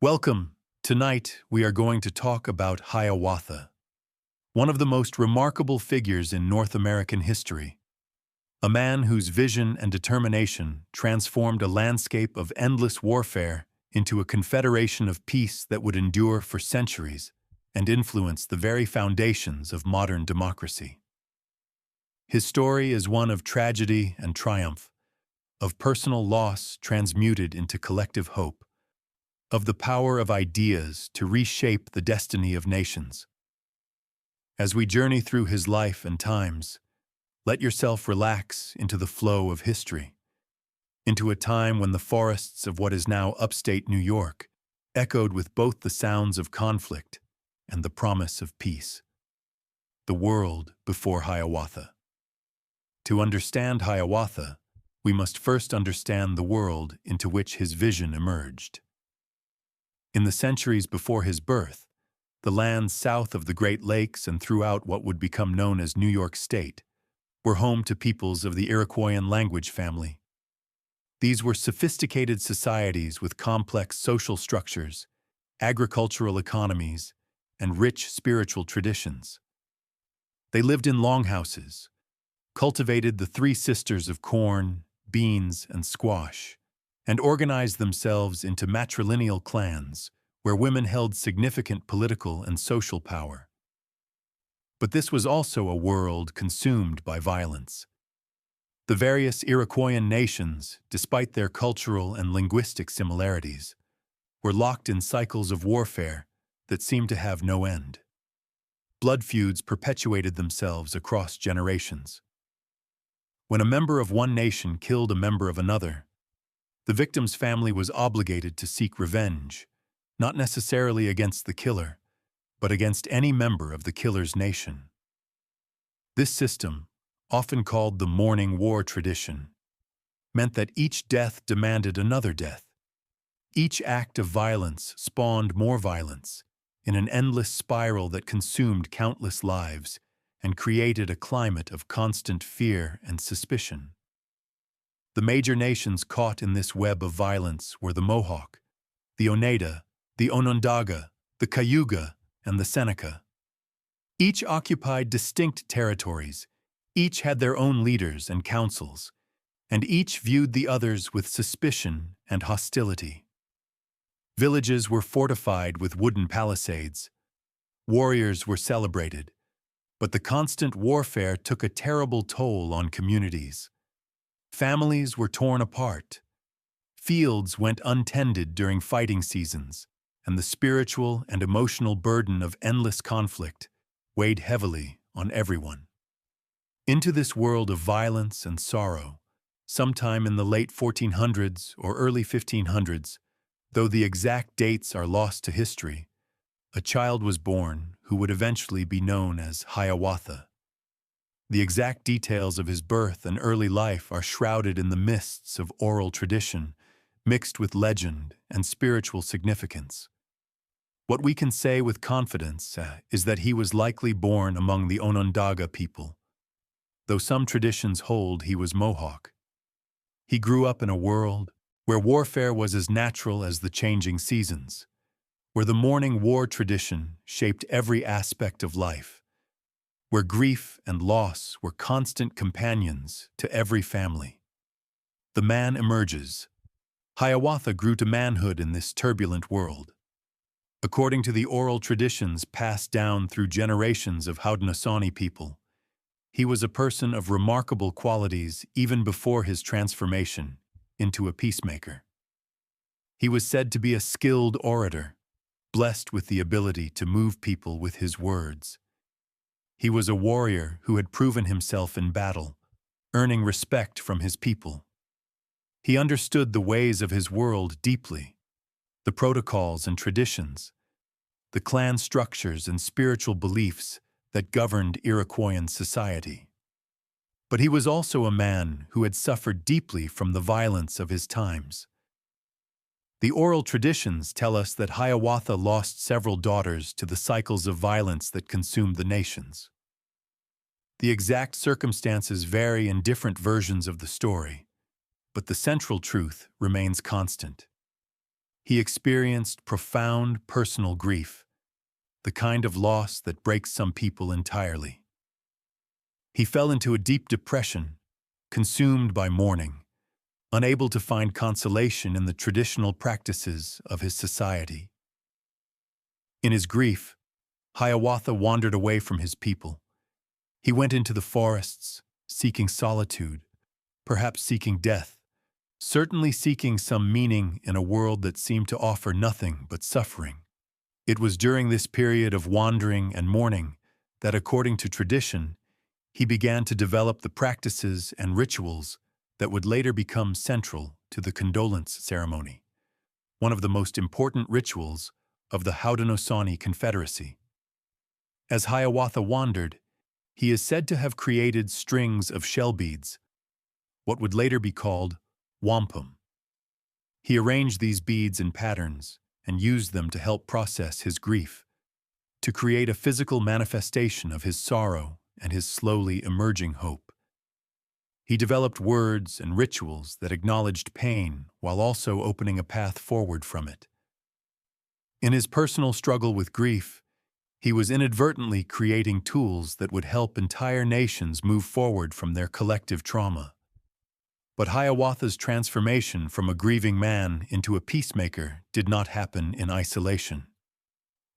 Welcome. Tonight, we are going to talk about Hiawatha, one of the most remarkable figures in North American history. A man whose vision and determination transformed a landscape of endless warfare into a confederation of peace that would endure for centuries and influence the very foundations of modern democracy. His story is one of tragedy and triumph, of personal loss transmuted into collective hope, of the power of ideas to reshape the destiny of nations. As we journey through his life and times, let yourself relax into the flow of history, into a time when the forests of what is now upstate New York echoed with both the sounds of conflict and the promise of peace. The world before Hiawatha. To understand Hiawatha, we must first understand the world into which his vision emerged. In the centuries before his birth, the lands south of the Great Lakes and throughout what would become known as New York State were home to peoples of the Iroquoian language family. These were sophisticated societies with complex social structures, agricultural economies, and rich spiritual traditions. They lived in longhouses, cultivated the three sisters of corn, beans, and squash, and organized themselves into matrilineal clans where women held significant political and social power. But this was also a world consumed by violence. The various Iroquoian nations, despite their cultural and linguistic similarities, were locked in cycles of warfare that seemed to have no end. Blood feuds perpetuated themselves across generations. When a member of one nation killed a member of another, the victim's family was obligated to seek revenge, not necessarily against the killer, but against any member of the killer's nation. This system, often called the mourning war tradition, meant that each death demanded another death. Each act of violence spawned more violence in an endless spiral that consumed countless lives and created a climate of constant fear and suspicion. The major nations caught in this web of violence were the Mohawk, the Oneida, the Onondaga, the Cayuga, and the Seneca. Each occupied distinct territories, each had their own leaders and councils, and each viewed the others with suspicion and hostility. Villages were fortified with wooden palisades. Warriors were celebrated, but the constant warfare took a terrible toll on communities. Families were torn apart. Fields went untended during fighting seasons, and the spiritual and emotional burden of endless conflict weighed heavily on everyone. Into this world of violence and sorrow, sometime in the late 1400s or early 1500s, though the exact dates are lost to history, a child was born who would eventually be known as Hiawatha. The exact details of his birth and early life are shrouded in the mists of oral tradition, mixed with legend and spiritual significance. What we can say with confidence is that he was likely born among the Onondaga people, though some traditions hold he was Mohawk. He grew up in a world where warfare was as natural as the changing seasons, where the mourning war tradition shaped every aspect of life, where grief and loss were constant companions to every family. The man emerges. Hiawatha grew to manhood in this turbulent world. According to the oral traditions passed down through generations of Haudenosaunee people, he was a person of remarkable qualities even before his transformation into a peacemaker. He was said to be a skilled orator, blessed with the ability to move people with his words. He was a warrior who had proven himself in battle, earning respect from his people. He understood the ways of his world deeply, the protocols and traditions, the clan structures and spiritual beliefs that governed Iroquoian society. But he was also a man who had suffered deeply from the violence of his times. The oral traditions tell us that Hiawatha lost several daughters to the cycles of violence that consumed the nations. The exact circumstances vary in different versions of the story, but the central truth remains constant. He experienced profound personal grief, the kind of loss that breaks some people entirely. He fell into a deep depression, consumed by mourning, unable to find consolation in the traditional practices of his society. In his grief, Hiawatha wandered away from his people. He went into the forests, seeking solitude, perhaps seeking death, certainly seeking some meaning in a world that seemed to offer nothing but suffering. It was during this period of wandering and mourning that, according to tradition, he began to develop the practices and rituals that would later become central to the condolence ceremony, one of the most important rituals of the Haudenosaunee Confederacy. As Hiawatha wandered, he is said to have created strings of shell beads, what would later be called wampum. He arranged these beads in patterns and used them to help process his grief, to create a physical manifestation of his sorrow and his slowly emerging hope. He developed words and rituals that acknowledged pain while also opening a path forward from it. In his personal struggle with grief, he was inadvertently creating tools that would help entire nations move forward from their collective trauma. But Hiawatha's transformation from a grieving man into a peacemaker did not happen in isolation.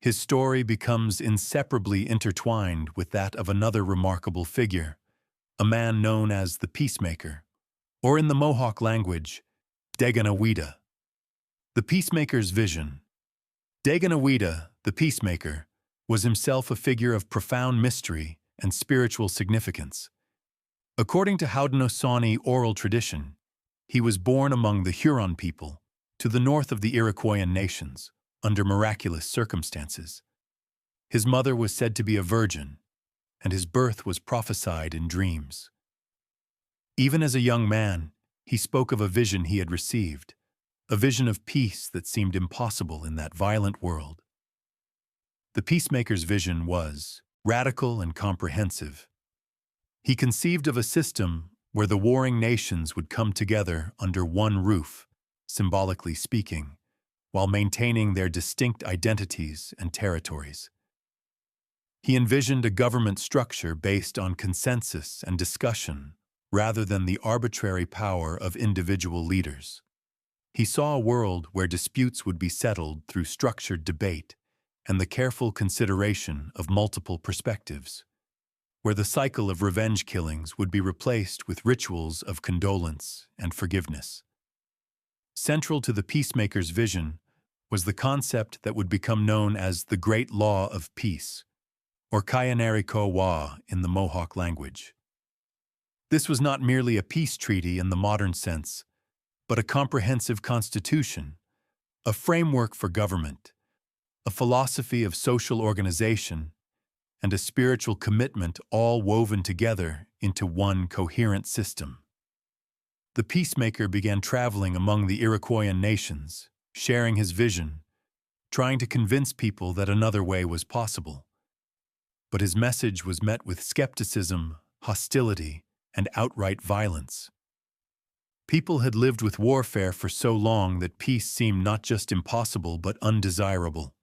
His story becomes inseparably intertwined with that of another remarkable figure, a man known as the Peacemaker, or in the Mohawk language, Daganoweda. The Peacemaker's vision. Daganoweda, the Peacemaker, was himself a figure of profound mystery and spiritual significance. According to Haudenosaunee oral tradition, he was born among the Huron people, to the north of the Iroquoian nations, under miraculous circumstances. His mother was said to be a virgin, and his birth was prophesied in dreams. Even as a young man, he spoke of a vision he had received, a vision of peace that seemed impossible in that violent world. The Peacemaker's vision was radical and comprehensive. He conceived of a system where the warring nations would come together under one roof, symbolically speaking, while maintaining their distinct identities and territories. He envisioned a government structure based on consensus and discussion rather than the arbitrary power of individual leaders. He saw a world where disputes would be settled through structured debate and the careful consideration of multiple perspectives, where the cycle of revenge killings would be replaced with rituals of condolence and forgiveness. Central to the Peacemaker's vision was the concept that would become known as the Great Law of Peace, or Kayanari-ko-wa in the Mohawk language. This was not merely a peace treaty in the modern sense, but a comprehensive constitution, a framework for government, a philosophy of social organization, and a spiritual commitment all woven together into one coherent system. The Peacemaker began traveling among the Iroquoian nations, sharing his vision, trying to convince people that another way was possible. But his message was met with skepticism, hostility, and outright violence. People had lived with warfare for so long that peace seemed not just impossible but undesirable.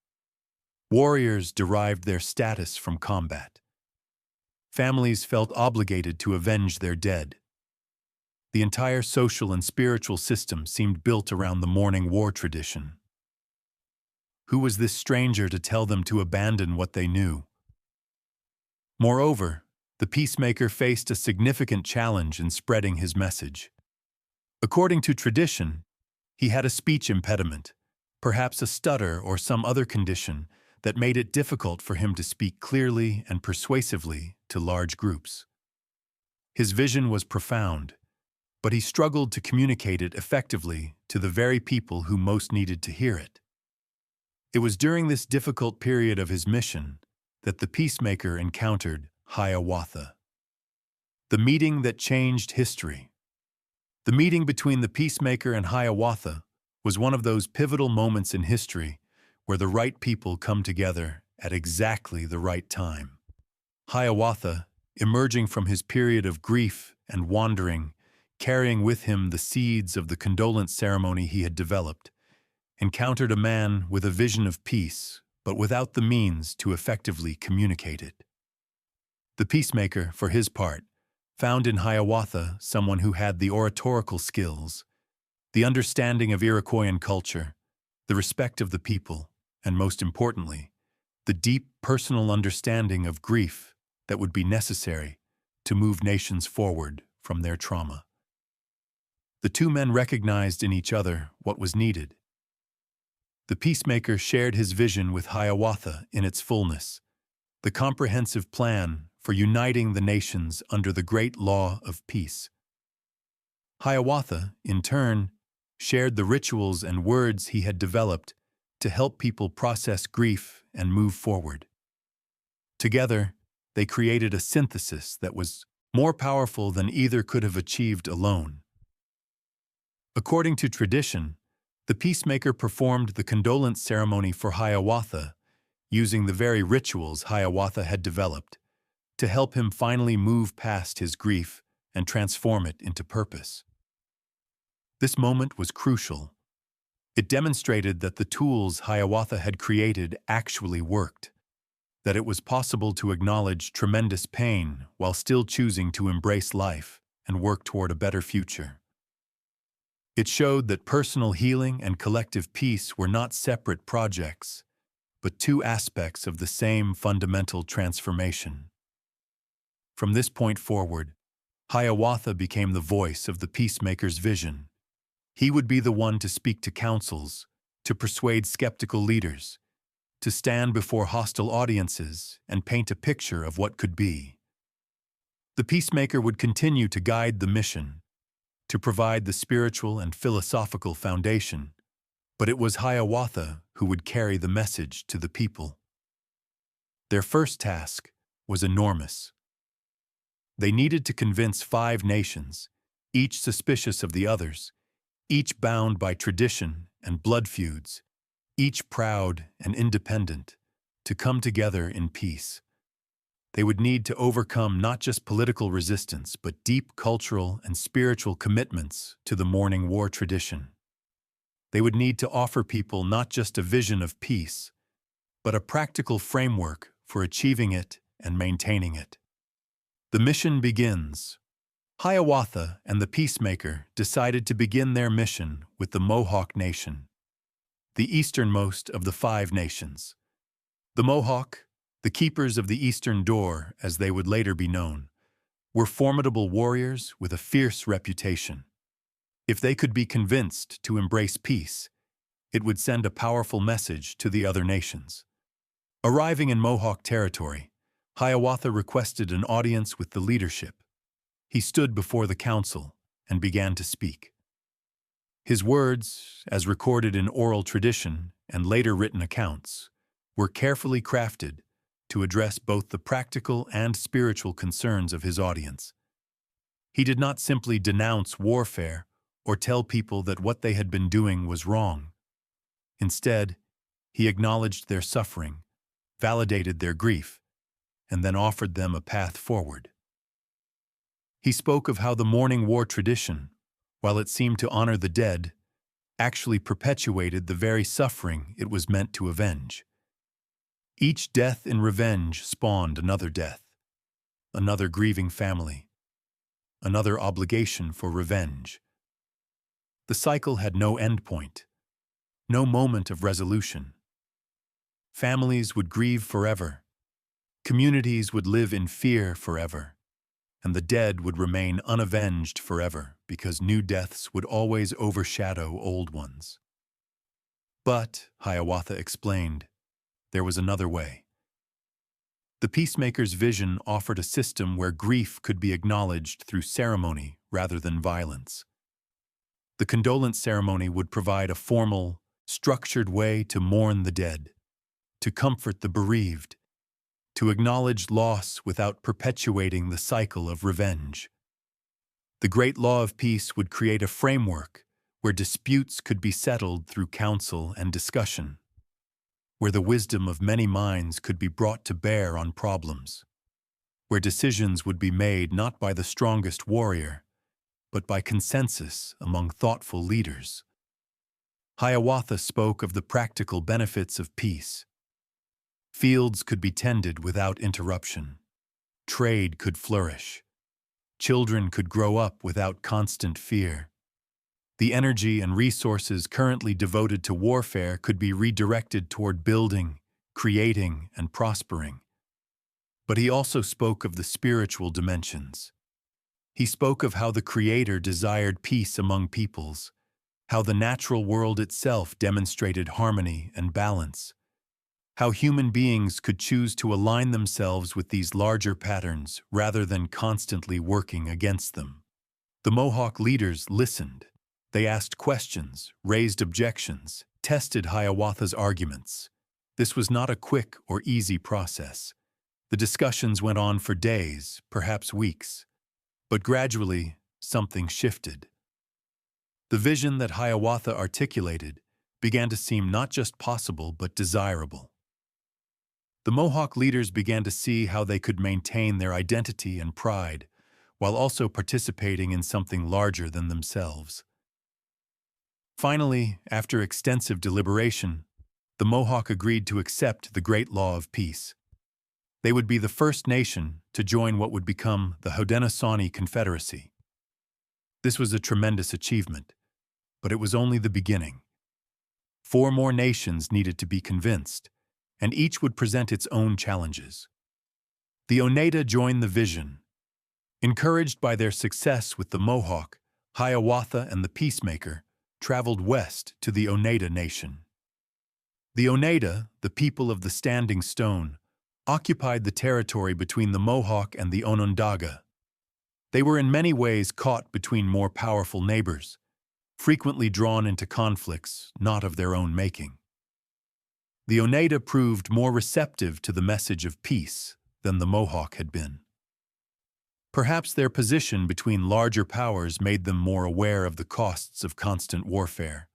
Warriors derived their status from combat. Families felt obligated to avenge their dead. The entire social and spiritual system seemed built around the mourning war tradition. Who was this stranger to tell them to abandon what they knew? Moreover, the Peacemaker faced a significant challenge in spreading his message. According to tradition, he had a speech impediment, perhaps a stutter or some other condition that made it difficult for him to speak clearly and persuasively to large groups. His vision was profound, but he struggled to communicate it effectively to the very people who most needed to hear it. It was during this difficult period of his mission that the Peacemaker encountered Hiawatha. The meeting that changed history. The meeting between the Peacemaker and Hiawatha was one of those pivotal moments in history where the right people come together at exactly the right time. Hiawatha, emerging from his period of grief and wandering, carrying with him the seeds of the condolence ceremony he had developed, encountered a man with a vision of peace, but without the means to effectively communicate it. The Peacemaker, for his part, found in Hiawatha someone who had the oratorical skills, the understanding of Iroquoian culture, the respect of the people, and most importantly, the deep personal understanding of grief that would be necessary to move nations forward from their trauma. The two men recognized in each other what was needed. The Peacemaker shared his vision with Hiawatha in its fullness, the comprehensive plan for uniting the nations under the great law of peace. Hiawatha, in turn, shared the rituals and words he had developed to help people process grief and move forward. Together, they created a synthesis that was more powerful than either could have achieved alone. According to tradition, the Peacemaker performed the condolence ceremony for Hiawatha, using the very rituals Hiawatha had developed, to help him finally move past his grief and transform it into purpose. This moment was crucial. It demonstrated that the tools Hiawatha had created actually worked, that it was possible to acknowledge tremendous pain while still choosing to embrace life and work toward a better future. It showed that personal healing and collective peace were not separate projects, but two aspects of the same fundamental transformation. From this point forward, Hiawatha became the voice of the Peacemaker's vision. He would be the one to speak to councils, to persuade skeptical leaders, to stand before hostile audiences and paint a picture of what could be. The Peacemaker would continue to guide the mission, to provide the spiritual and philosophical foundation, but it was Hiawatha who would carry the message to the people. Their first task was enormous. They needed to convince 5 nations, each suspicious of the others, each bound by tradition and blood feuds, each proud and independent, to come together in peace. They would need to overcome not just political resistance, but deep cultural and spiritual commitments to the mourning war tradition. They would need to offer people not just a vision of peace, but a practical framework for achieving it and maintaining it. The mission begins. Hiawatha and the Peacemaker decided to begin their mission with the Mohawk Nation, the easternmost of the 5 nations. The Mohawk, the keepers of the Eastern Door, as they would later be known, were formidable warriors with a fierce reputation. If they could be convinced to embrace peace, it would send a powerful message to the other nations. Arriving in Mohawk territory, Hiawatha requested an audience with the leadership. He stood before the council and began to speak. His words, as recorded in oral tradition and later written accounts, were carefully crafted to address both the practical and spiritual concerns of his audience. He did not simply denounce warfare or tell people that what they had been doing was wrong. Instead, he acknowledged their suffering, validated their grief, and then offered them a path forward. He spoke of how the mourning war tradition, while it seemed to honor the dead, actually perpetuated the very suffering it was meant to avenge. Each death in revenge spawned another death, another grieving family, another obligation for revenge. The cycle had no endpoint, no moment of resolution. Families would grieve forever, communities would live in fear forever, and the dead would remain unavenged forever because new deaths would always overshadow old ones. But, Hiawatha explained, there was another way. The Peacemaker's vision offered a system where grief could be acknowledged through ceremony rather than violence. The condolence ceremony would provide a formal, structured way to mourn the dead, to comfort the bereaved, to acknowledge loss without perpetuating the cycle of revenge. The great law of peace would create a framework where disputes could be settled through counsel and discussion, where the wisdom of many minds could be brought to bear on problems, where decisions would be made not by the strongest warrior, but by consensus among thoughtful leaders. Hiawatha spoke of the practical benefits of peace. Fields could be tended without interruption. Trade could flourish. Children could grow up without constant fear. The energy and resources currently devoted to warfare could be redirected toward building, creating, and prospering. But he also spoke of the spiritual dimensions. He spoke of how the Creator desired peace among peoples, how the natural world itself demonstrated harmony and balance, how human beings could choose to align themselves with these larger patterns rather than constantly working against them. The Mohawk leaders listened. They asked questions, raised objections, tested Hiawatha's arguments. This was not a quick or easy process. The discussions went on for days, perhaps weeks. But gradually, something shifted. The vision that Hiawatha articulated began to seem not just possible but desirable. The Mohawk leaders began to see how they could maintain their identity and pride while also participating in something larger than themselves. Finally, after extensive deliberation, the Mohawk agreed to accept the Great Law of Peace. They would be the first nation to join what would become the Haudenosaunee Confederacy. This was a tremendous achievement, but it was only the beginning. 4 more nations needed to be convinced, and each would present its own challenges. The Oneida joined the vision. Encouraged by their success with the Mohawk, Hiawatha and the Peacemaker traveled west to the Oneida Nation. The Oneida, the people of the Standing Stone, occupied the territory between the Mohawk and the Onondaga. They were in many ways caught between more powerful neighbors, frequently drawn into conflicts not of their own making. The Oneida proved more receptive to the message of peace than the Mohawk had been. Perhaps their position between larger powers made them more aware of the costs of constant warfare.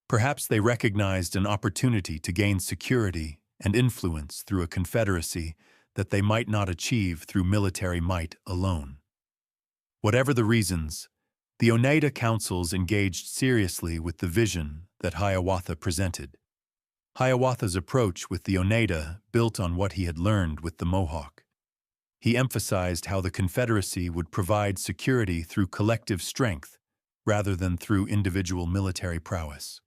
Perhaps they recognized an opportunity to gain security and influence through a confederacy that they might not achieve through military might alone. Whatever the reasons, the Oneida councils engaged seriously with the vision that Hiawatha presented. Hiawatha's approach with the Oneida built on what he had learned with the Mohawk. He emphasized how the Confederacy would provide security through collective strength rather than through individual military prowess.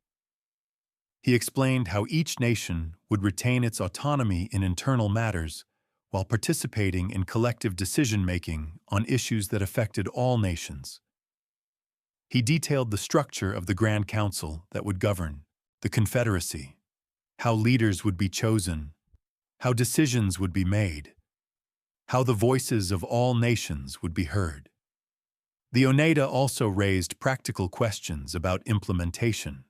He explained how each nation would retain its autonomy in internal matters while participating in collective decision-making on issues that affected all nations. He detailed the structure of the Grand Council that would govern the Confederacy, how leaders would be chosen, how decisions would be made, how the voices of all nations would be heard. The Oneida also raised practical questions about implementation.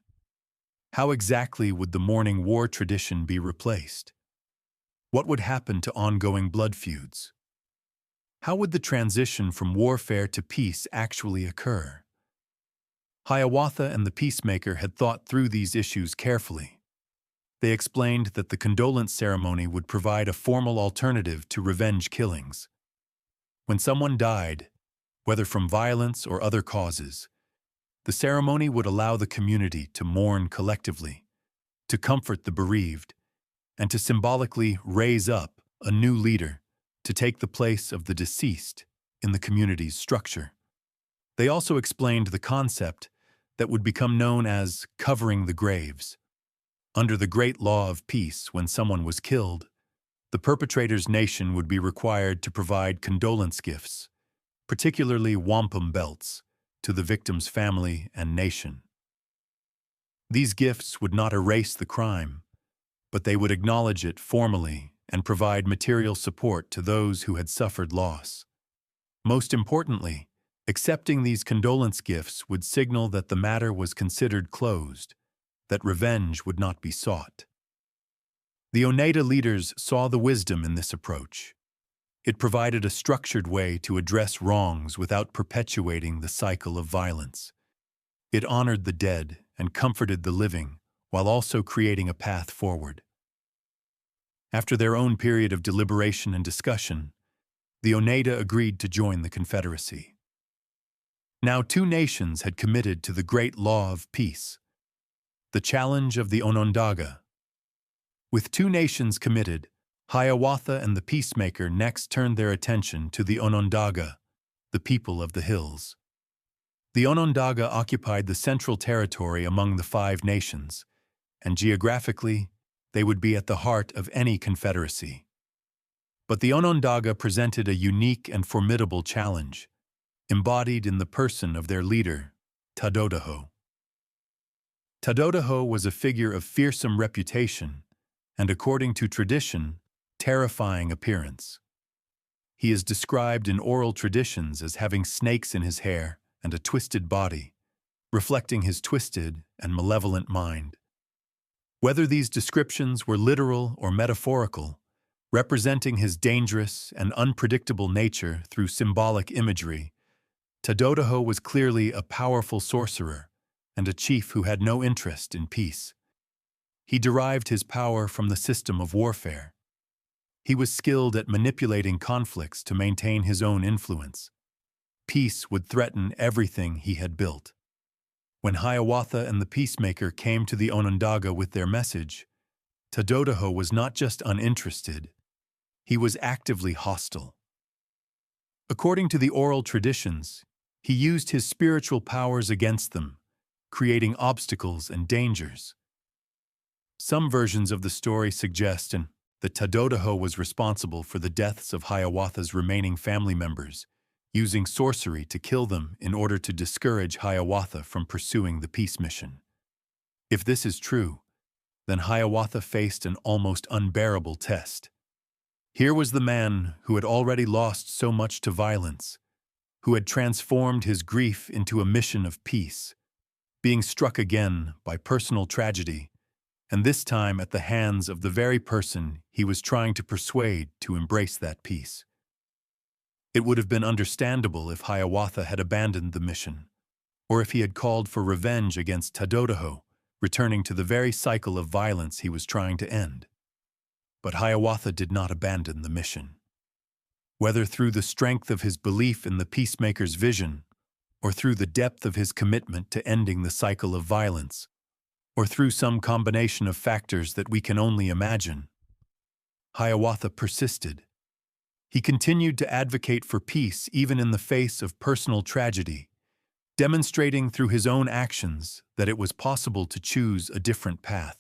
How exactly would the morning war tradition be replaced? What would happen to ongoing blood feuds? How would the transition from warfare to peace actually occur? Hiawatha and the Peacemaker had thought through these issues carefully. They explained that the condolence ceremony would provide a formal alternative to revenge killings. When someone died, whether from violence or other causes, the ceremony would allow the community to mourn collectively, to comfort the bereaved, and to symbolically raise up a new leader to take the place of the deceased in the community's structure. They also explained the concept that would become known as covering the graves. Under the Great Law of Peace, when someone was killed, the perpetrator's nation would be required to provide condolence gifts, particularly wampum belts, to the victim's family and nation. These gifts would not erase the crime, but they would acknowledge it formally and provide material support to those who had suffered loss. Most importantly, accepting these condolence gifts would signal that the matter was considered closed, that revenge would not be sought. The Oneida leaders saw the wisdom in this approach. It provided a structured way to address wrongs without perpetuating the cycle of violence. It honored the dead and comforted the living, while also creating a path forward. After their own period of deliberation and discussion, the Oneida agreed to join the Confederacy. Now 2 nations had committed to the Great Law of Peace. The challenge of the Onondaga. With two nations committed, Hiawatha and the Peacemaker next turned their attention to the Onondaga, the people of the hills. The Onondaga occupied the central territory among the five nations, and geographically, they would be at the heart of any confederacy. But the Onondaga presented a unique and formidable challenge, embodied in the person of their leader, Tadodaho. Tadodaho was a figure of fearsome reputation and, according to tradition, terrifying appearance. He is described in oral traditions as having snakes in his hair and a twisted body, reflecting his twisted and malevolent mind. Whether these descriptions were literal or metaphorical, representing his dangerous and unpredictable nature through symbolic imagery, Tadodaho was clearly a powerful sorcerer and a chief who had no interest in peace. He derived his power from the system of warfare. He was skilled at manipulating conflicts to maintain his own influence. Peace would threaten everything he had built. When Hiawatha and the Peacemaker came to the Onondaga with their message, Tadodaho was not just uninterested, he was actively hostile. According to the oral traditions, he used his spiritual powers against them, creating obstacles and dangers. Some versions of the story suggest that Tadodaho was responsible for the deaths of Hiawatha's remaining family members, using sorcery to kill them in order to discourage Hiawatha from pursuing the peace mission. If this is true, then Hiawatha faced an almost unbearable test. Here was the man who had already lost so much to violence, who had transformed his grief into a mission of peace, being struck again by personal tragedy, and this time at the hands of the very person he was trying to persuade to embrace that peace. It would have been understandable if Hiawatha had abandoned the mission, or if he had called for revenge against Tadodaho, returning to the very cycle of violence he was trying to end. But Hiawatha did not abandon the mission. Whether through the strength of his belief in the Peacemaker's vision, or through the depth of his commitment to ending the cycle of violence, or through some combination of factors that we can only imagine, Hiawatha persisted. He continued to advocate for peace even in the face of personal tragedy, demonstrating through his own actions that it was possible to choose a different path.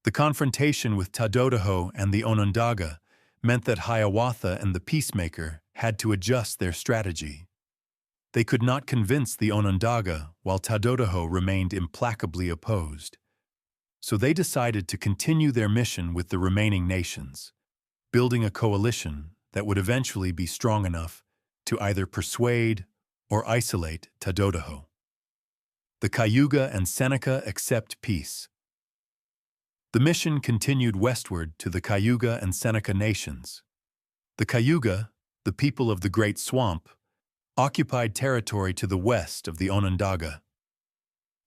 The confrontation with Tadodaho and the Onondaga meant that Hiawatha and the Peacemaker had to adjust their strategy. They could not convince the Onondaga while Tadodaho remained implacably opposed. So they decided to continue their mission with the remaining nations, building a coalition that would eventually be strong enough to either persuade or isolate Tadodaho. The Cayuga and Seneca accept peace. The mission continued westward to the Cayuga and Seneca nations. The Cayuga, the people of the Great Swamp, occupied territory to the west of the Onondaga.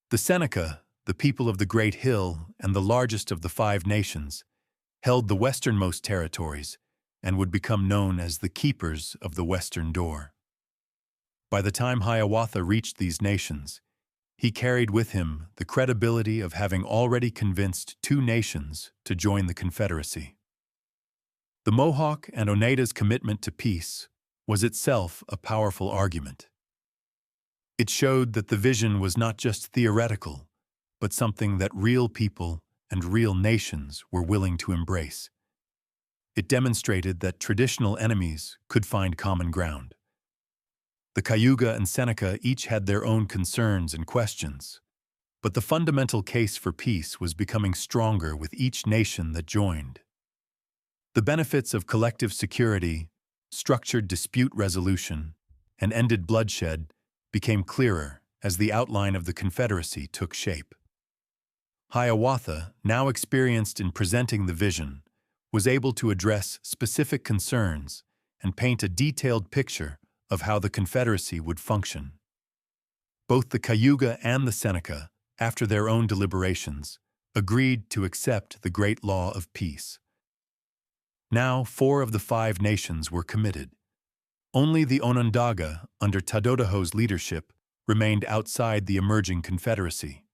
The Seneca, the people of the Great Hill and the largest of the five nations, held the westernmost territories and would become known as the Keepers of the Western Door. By the time Hiawatha reached these nations, he carried with him the credibility of having already convinced two nations to join the Confederacy. The Mohawk and Oneida's commitment to peace was itself a powerful argument. It showed that the vision was not just theoretical, but something that real people and real nations were willing to embrace. It demonstrated that traditional enemies could find common ground. The Cayuga and Seneca each had their own concerns and questions, but the fundamental case for peace was becoming stronger with each nation that joined. The benefits of collective security, structured dispute resolution, and ended bloodshed became clearer as the outline of the Confederacy took shape. Hiawatha, now experienced in presenting the vision, was able to address specific concerns and paint a detailed picture of how the Confederacy would function. Both the Cayuga and the Seneca, after their own deliberations, agreed to accept the great law of peace. Now 4 of the 5 nations were committed. Only the Onondaga, under Tadodaho's leadership, remained outside the emerging Confederacy.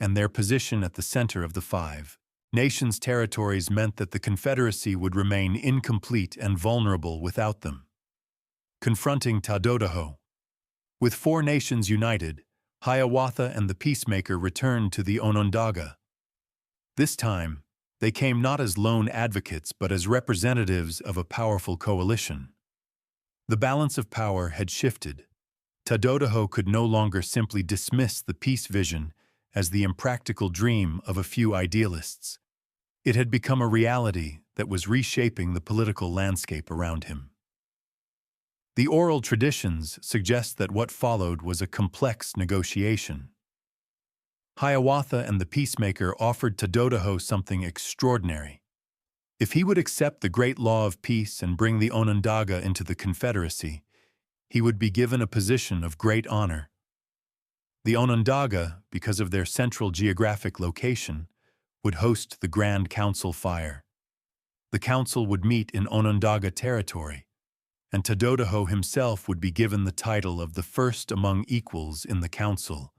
and their position at the center of the five nations' territories meant that the Confederacy would remain incomplete and vulnerable without them. Confronting Tadodaho. With four nations united, Hiawatha and the Peacemaker returned to the Onondaga. This time, they came not as lone advocates but as representatives of a powerful coalition. The balance of power had shifted. Tadodaho could no longer simply dismiss the peace vision as the impractical dream of a few idealists. It had become a reality that was reshaping the political landscape around him. The oral traditions suggest that what followed was a complex negotiation. Hiawatha and the Peacemaker offered Tadodaho something extraordinary. If he would accept the great law of peace and bring the Onondaga into the Confederacy, he would be given a position of great honor. The Onondaga, because of their central geographic location, would host the Grand Council Fire. The council would meet in Onondaga territory, and Tadodaho himself would be given the title of the first among equals in the council,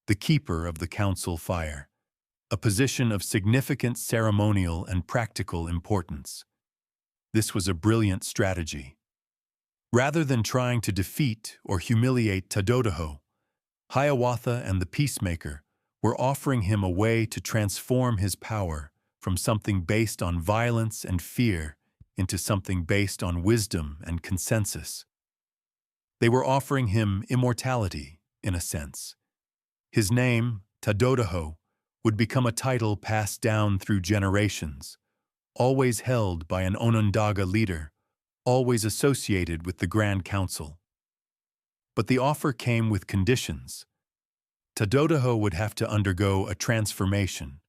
the Keeper of the Council Fire, a position of significant ceremonial and practical importance. This was a brilliant strategy. Rather than trying to defeat or humiliate Tadodaho, Hiawatha and the Peacemaker were offering him a way to transform his power from something based on violence and fear into something based on wisdom and consensus. They were offering him immortality, in a sense. His name, Tadodaho, would become a title passed down through generations, always held by an Onondaga leader, always associated with the Grand Council. But the offer came with conditions. Tadodaho would have to undergo a transformation,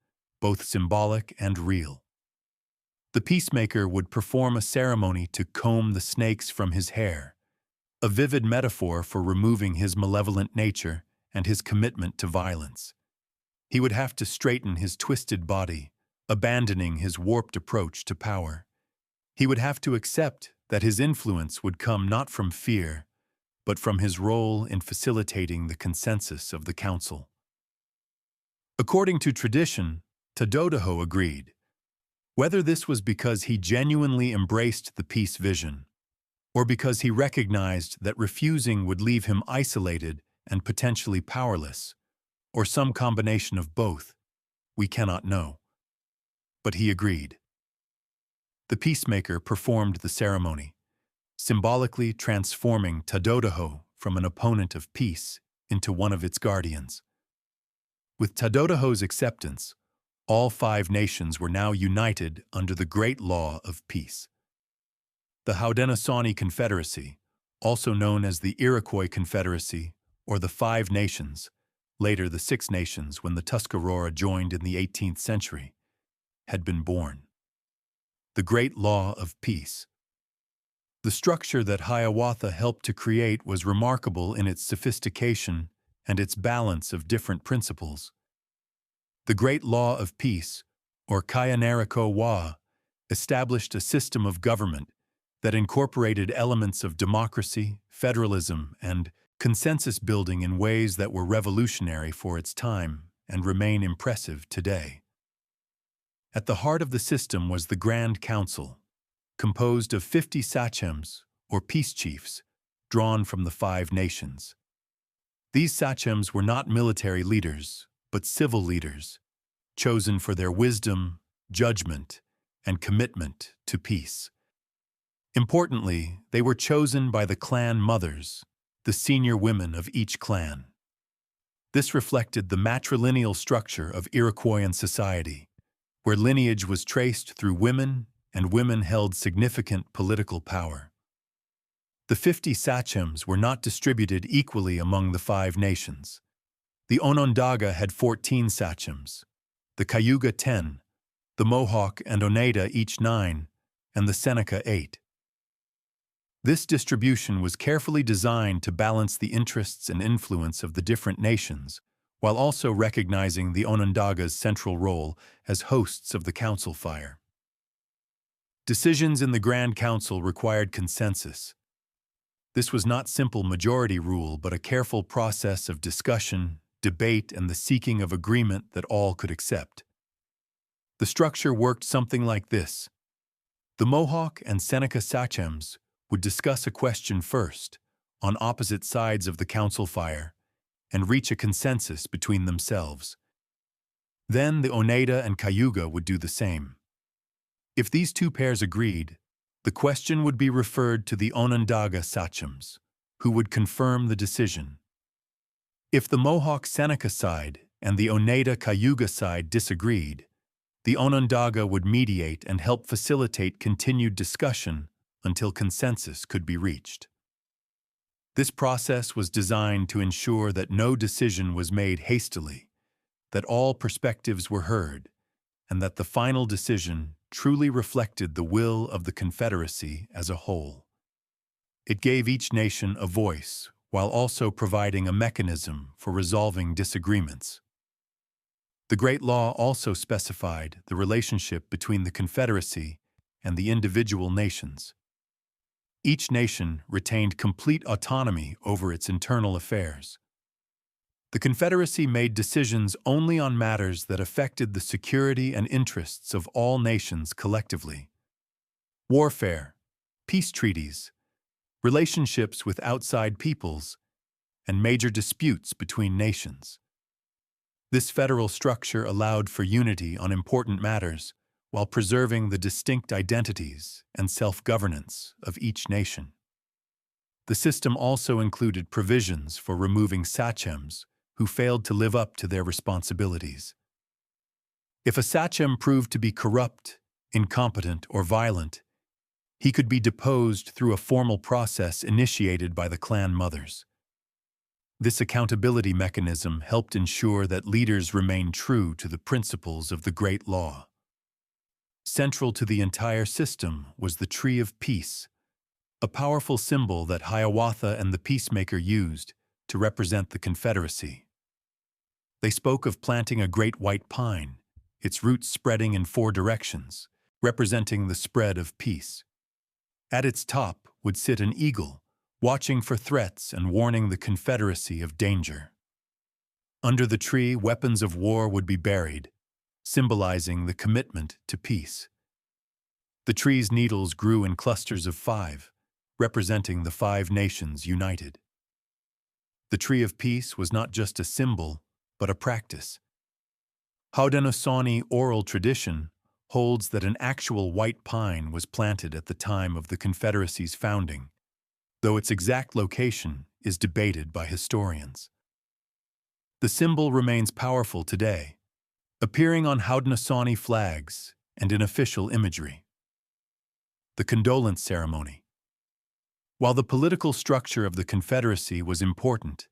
both symbolic and real. The Peacemaker would perform a ceremony to comb the snakes from his hair, a vivid metaphor for removing his malevolent nature and his commitment to violence. He would have to straighten his twisted body, abandoning his warped approach to power. He would have to accept that his influence would come not from fear, but from his role in facilitating the consensus of the council. According to tradition, Tadodaho agreed. Whether this was because he genuinely embraced the peace vision, or because he recognized that refusing would leave him isolated and potentially powerless, or some combination of both, we cannot know. But he agreed. The Peacemaker performed the ceremony, symbolically transforming Tadodaho from an opponent of peace into one of its guardians. With Tadodaho's acceptance, all five nations were now united under the great law of peace. The Haudenosaunee Confederacy, also known as the Iroquois Confederacy or the Five Nations, later the Six Nations when the Tuscarora joined in the 18th century, had been born. The great law of peace. The structure that Hiawatha helped to create was remarkable in its sophistication and its balance of different principles. The Great Law of Peace, or Kayanariko Wa, established a system of government that incorporated elements of democracy, federalism, and consensus building in ways that were revolutionary for its time and remain impressive today. At the heart of the system was the Grand Council, composed of 50 sachems, or peace chiefs, drawn from the five nations. These sachems were not military leaders, but civil leaders, chosen for their wisdom, judgment, and commitment to peace. Importantly, they were chosen by the clan mothers, the senior women of each clan. This reflected the matrilineal structure of Iroquoian society, where lineage was traced through women and women held significant political power. The 50 sachems were not distributed equally among the five nations. The Onondaga had 14 sachems, the Cayuga 10, the Mohawk and Oneida each 9, and the Seneca 8. This distribution was carefully designed to balance the interests and influence of the different nations, while also recognizing the Onondaga's central role as hosts of the council fire. Decisions in the Grand Council required consensus. This was not simple majority rule, but a careful process of discussion, debate, and the seeking of agreement that all could accept. The structure worked something like this. The Mohawk and Seneca sachems would discuss a question first, on opposite sides of the council fire, and reach a consensus between themselves. Then the Oneida and Cayuga would do the same. If these two pairs agreed, the question would be referred to the Onondaga sachems, who would confirm the decision. If the Mohawk-Seneca side and the Oneida-Cayuga side disagreed, the Onondaga would mediate and help facilitate continued discussion until consensus could be reached. This process was designed to ensure that no decision was made hastily, that all perspectives were heard, and that the final decision truly reflected the will of the Confederacy as a whole. It gave each nation a voice, while also providing a mechanism for resolving disagreements. The Great Law also specified the relationship between the Confederacy and the individual nations. Each nation retained complete autonomy over its internal affairs. The Confederacy made decisions only on matters that affected the security and interests of all nations collectively. Warfare, peace treaties, relationships with outside peoples, and major disputes between nations. This federal structure allowed for unity on important matters while preserving the distinct identities and self-governance of each nation. The system also included provisions for removing sachems who failed to live up to their responsibilities. If a sachem proved to be corrupt, incompetent, or violent, he could be deposed through a formal process initiated by the clan mothers. This accountability mechanism helped ensure that leaders remained true to the principles of the Great Law. Central to the entire system was the Tree of Peace, a powerful symbol that Hiawatha and the Peacemaker used to represent the Confederacy. They spoke of planting a great white pine, its roots spreading in 4 directions, representing the spread of peace. At its top would sit an eagle, watching for threats and warning the Confederacy of danger. Under the tree, weapons of war would be buried, symbolizing the commitment to peace. The tree's needles grew in clusters of 5, representing the 5 nations united. The Tree of Peace was not just a symbol, but a practice. Haudenosaunee oral tradition holds that an actual white pine was planted at the time of the Confederacy's founding, though its exact location is debated by historians. The symbol remains powerful today, appearing on Haudenosaunee flags and in official imagery. The condolence ceremony. While the political structure of the Confederacy was important,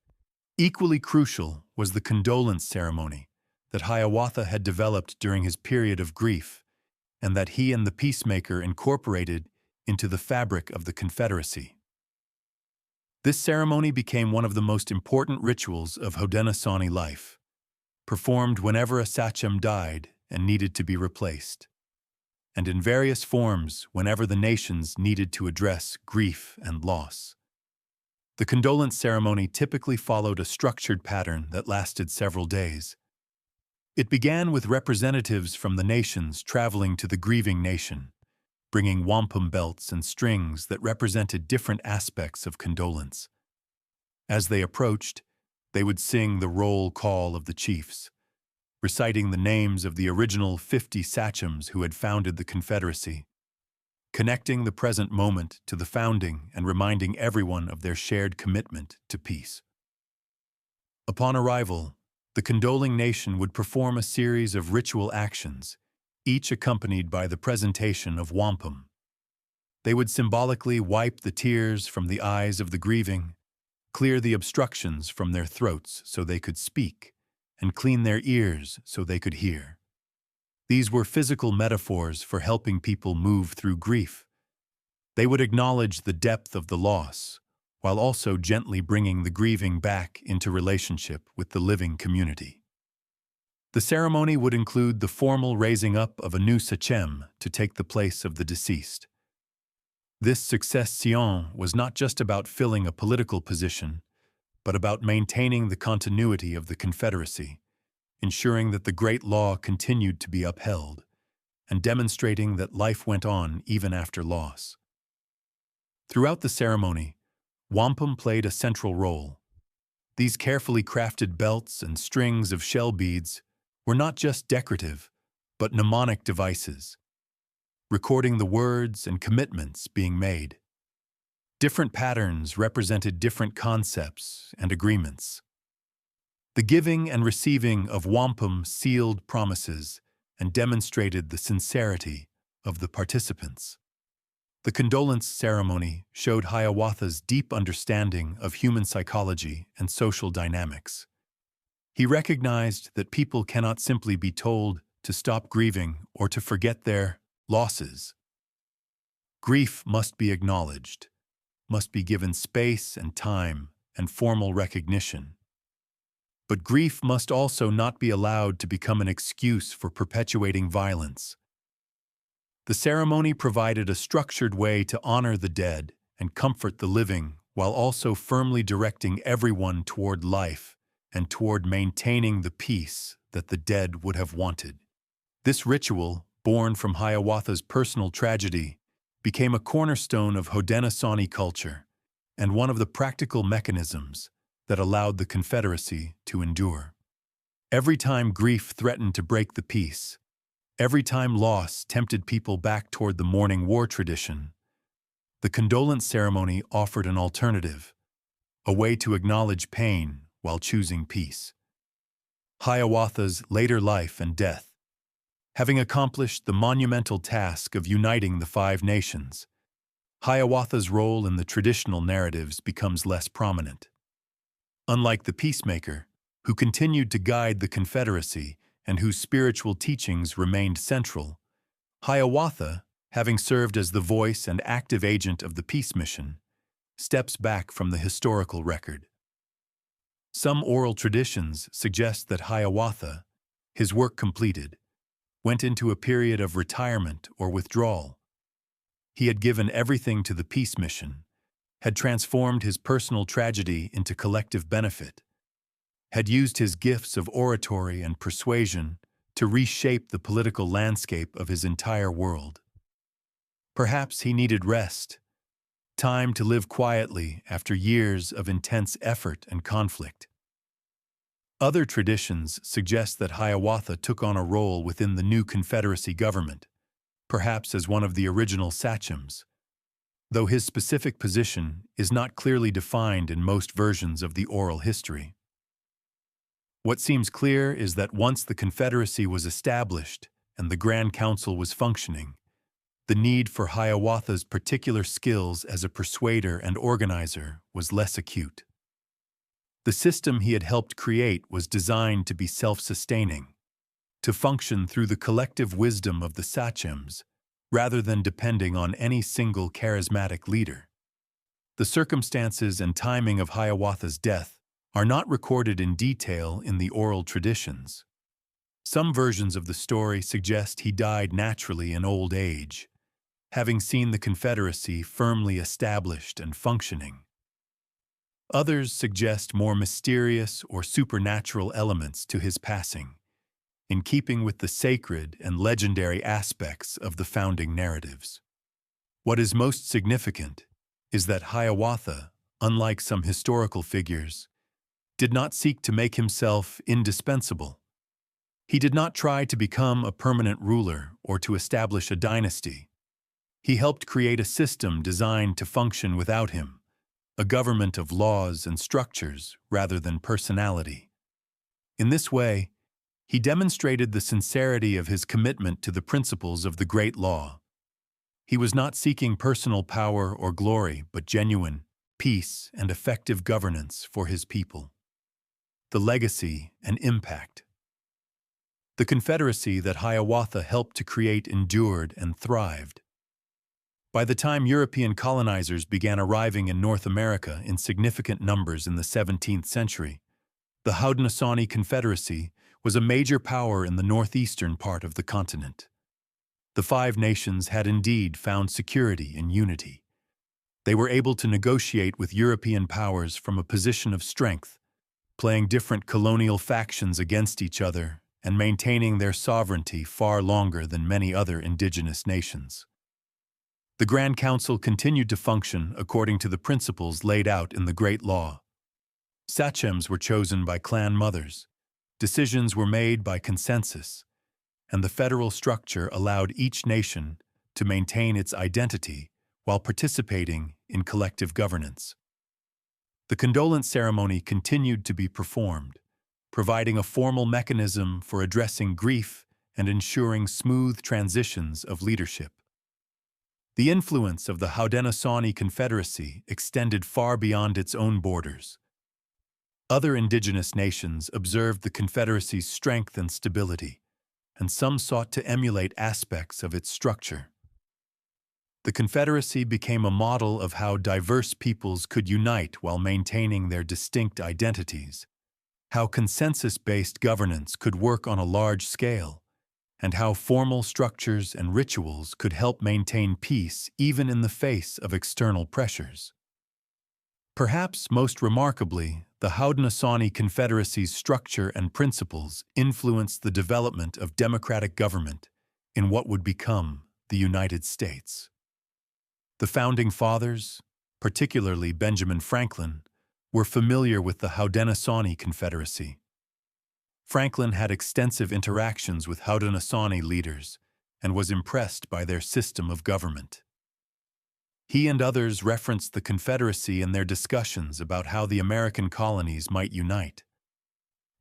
equally crucial was the condolence ceremony that Hiawatha had developed during his period of grief and that he and the Peacemaker incorporated into the fabric of the Confederacy. This ceremony became one of the most important rituals of Haudenosaunee life, performed whenever a sachem died and needed to be replaced, and in various forms whenever the nations needed to address grief and loss. The condolence ceremony typically followed a structured pattern that lasted several days. It began with representatives from the nations traveling to the grieving nation, bringing wampum belts and strings that represented different aspects of condolence. As they approached, they would sing the roll call of the chiefs, reciting the names of the original 50 sachems who had founded the Confederacy, connecting the present moment to the founding and reminding everyone of their shared commitment to peace. Upon arrival, the condoling nation would perform a series of ritual actions, each accompanied by the presentation of wampum. They would symbolically wipe the tears from the eyes of the grieving, clear the obstructions from their throats so they could speak, and clean their ears so they could hear. These were physical metaphors for helping people move through grief. They would acknowledge the depth of the loss, while also gently bringing the grieving back into relationship with the living community. The ceremony would include the formal raising up of a new sachem to take the place of the deceased. This succession was not just about filling a political position, but about maintaining the continuity of the Confederacy, ensuring that the great law continued to be upheld, and demonstrating that life went on even after loss. Throughout the ceremony, wampum played a central role. These carefully crafted belts and strings of shell beads were not just decorative, but mnemonic devices, recording the words and commitments being made. Different patterns represented different concepts and agreements. The giving and receiving of wampum sealed promises and demonstrated the sincerity of the participants. The condolence ceremony showed Hiawatha's deep understanding of human psychology and social dynamics. He recognized that people cannot simply be told to stop grieving or to forget their losses. Grief must be acknowledged, must be given space and time and formal recognition. But grief must also not be allowed to become an excuse for perpetuating violence. The ceremony provided a structured way to honor the dead and comfort the living, while also firmly directing everyone toward life and toward maintaining the peace that the dead would have wanted. This ritual, born from Hiawatha's personal tragedy, became a cornerstone of Haudenosaunee culture and one of the practical mechanisms that allowed the Confederacy to endure. Every time grief threatened to break the peace, every time loss tempted people back toward the mourning war tradition, the condolence ceremony offered an alternative, a way to acknowledge pain while choosing peace. Hiawatha's later life and death. Having accomplished the monumental task of uniting the five nations, Hiawatha's role in the traditional narratives becomes less prominent. Unlike the Peacemaker, who continued to guide the Confederacy and whose spiritual teachings remained central, Hiawatha, having served as the voice and active agent of the peace mission, steps back from the historical record. Some oral traditions suggest that Hiawatha, his work completed, went into a period of retirement or withdrawal. He had given everything to the peace mission, had transformed his personal tragedy into collective benefit, had used his gifts of oratory and persuasion to reshape the political landscape of his entire world. Perhaps he needed rest, time to live quietly after years of intense effort and conflict. Other traditions suggest that Hiawatha took on a role within the new Confederacy government, perhaps as one of the original sachems, though his specific position is not clearly defined in most versions of the oral history. What seems clear is that once the Confederacy was established and the Grand Council was functioning, the need for Hiawatha's particular skills as a persuader and organizer was less acute. The system he had helped create was designed to be self-sustaining, to function through the collective wisdom of the sachems, rather than depending on any single charismatic leader. The circumstances and timing of Hiawatha's death are not recorded in detail in the oral traditions. Some versions of the story suggest he died naturally in old age, having seen the Confederacy firmly established and functioning. Others suggest more mysterious or supernatural elements to his passing, in keeping with the sacred and legendary aspects of the founding narratives. What is most significant is that Hiawatha, unlike some historical figures, did not seek to make himself indispensable. He did not try to become a permanent ruler or to establish a dynasty. He helped create a system designed to function without him, a government of laws and structures rather than personality. In this way, he demonstrated the sincerity of his commitment to the principles of the great law. He was not seeking personal power or glory, but genuine peace and effective governance for his people. The legacy and impact. The Confederacy that Hiawatha helped to create endured and thrived. By the time European colonizers began arriving in North America in significant numbers in the 17th century, the Haudenosaunee Confederacy was a major power in the northeastern part of the continent. The five nations had indeed found security in unity. They were able to negotiate with European powers from a position of strength, playing different colonial factions against each other and maintaining their sovereignty far longer than many other indigenous nations. The Grand Council continued to function according to the principles laid out in the Great Law. Sachems were chosen by clan mothers, decisions were made by consensus, and the federal structure allowed each nation to maintain its identity while participating in collective governance. The condolence ceremony continued to be performed, providing a formal mechanism for addressing grief and ensuring smooth transitions of leadership. The influence of the Haudenosaunee Confederacy extended far beyond its own borders. Other indigenous nations observed the Confederacy's strength and stability, and some sought to emulate aspects of its structure. The Confederacy became a model of how diverse peoples could unite while maintaining their distinct identities, how consensus-based governance could work on a large scale, and how formal structures and rituals could help maintain peace even in the face of external pressures. Perhaps most remarkably, the Haudenosaunee Confederacy's structure and principles influenced the development of democratic government in what would become the United States. The Founding Fathers, particularly Benjamin Franklin, were familiar with the Haudenosaunee Confederacy. Franklin had extensive interactions with Haudenosaunee leaders and was impressed by their system of government. He and others referenced the Confederacy in their discussions about how the American colonies might unite.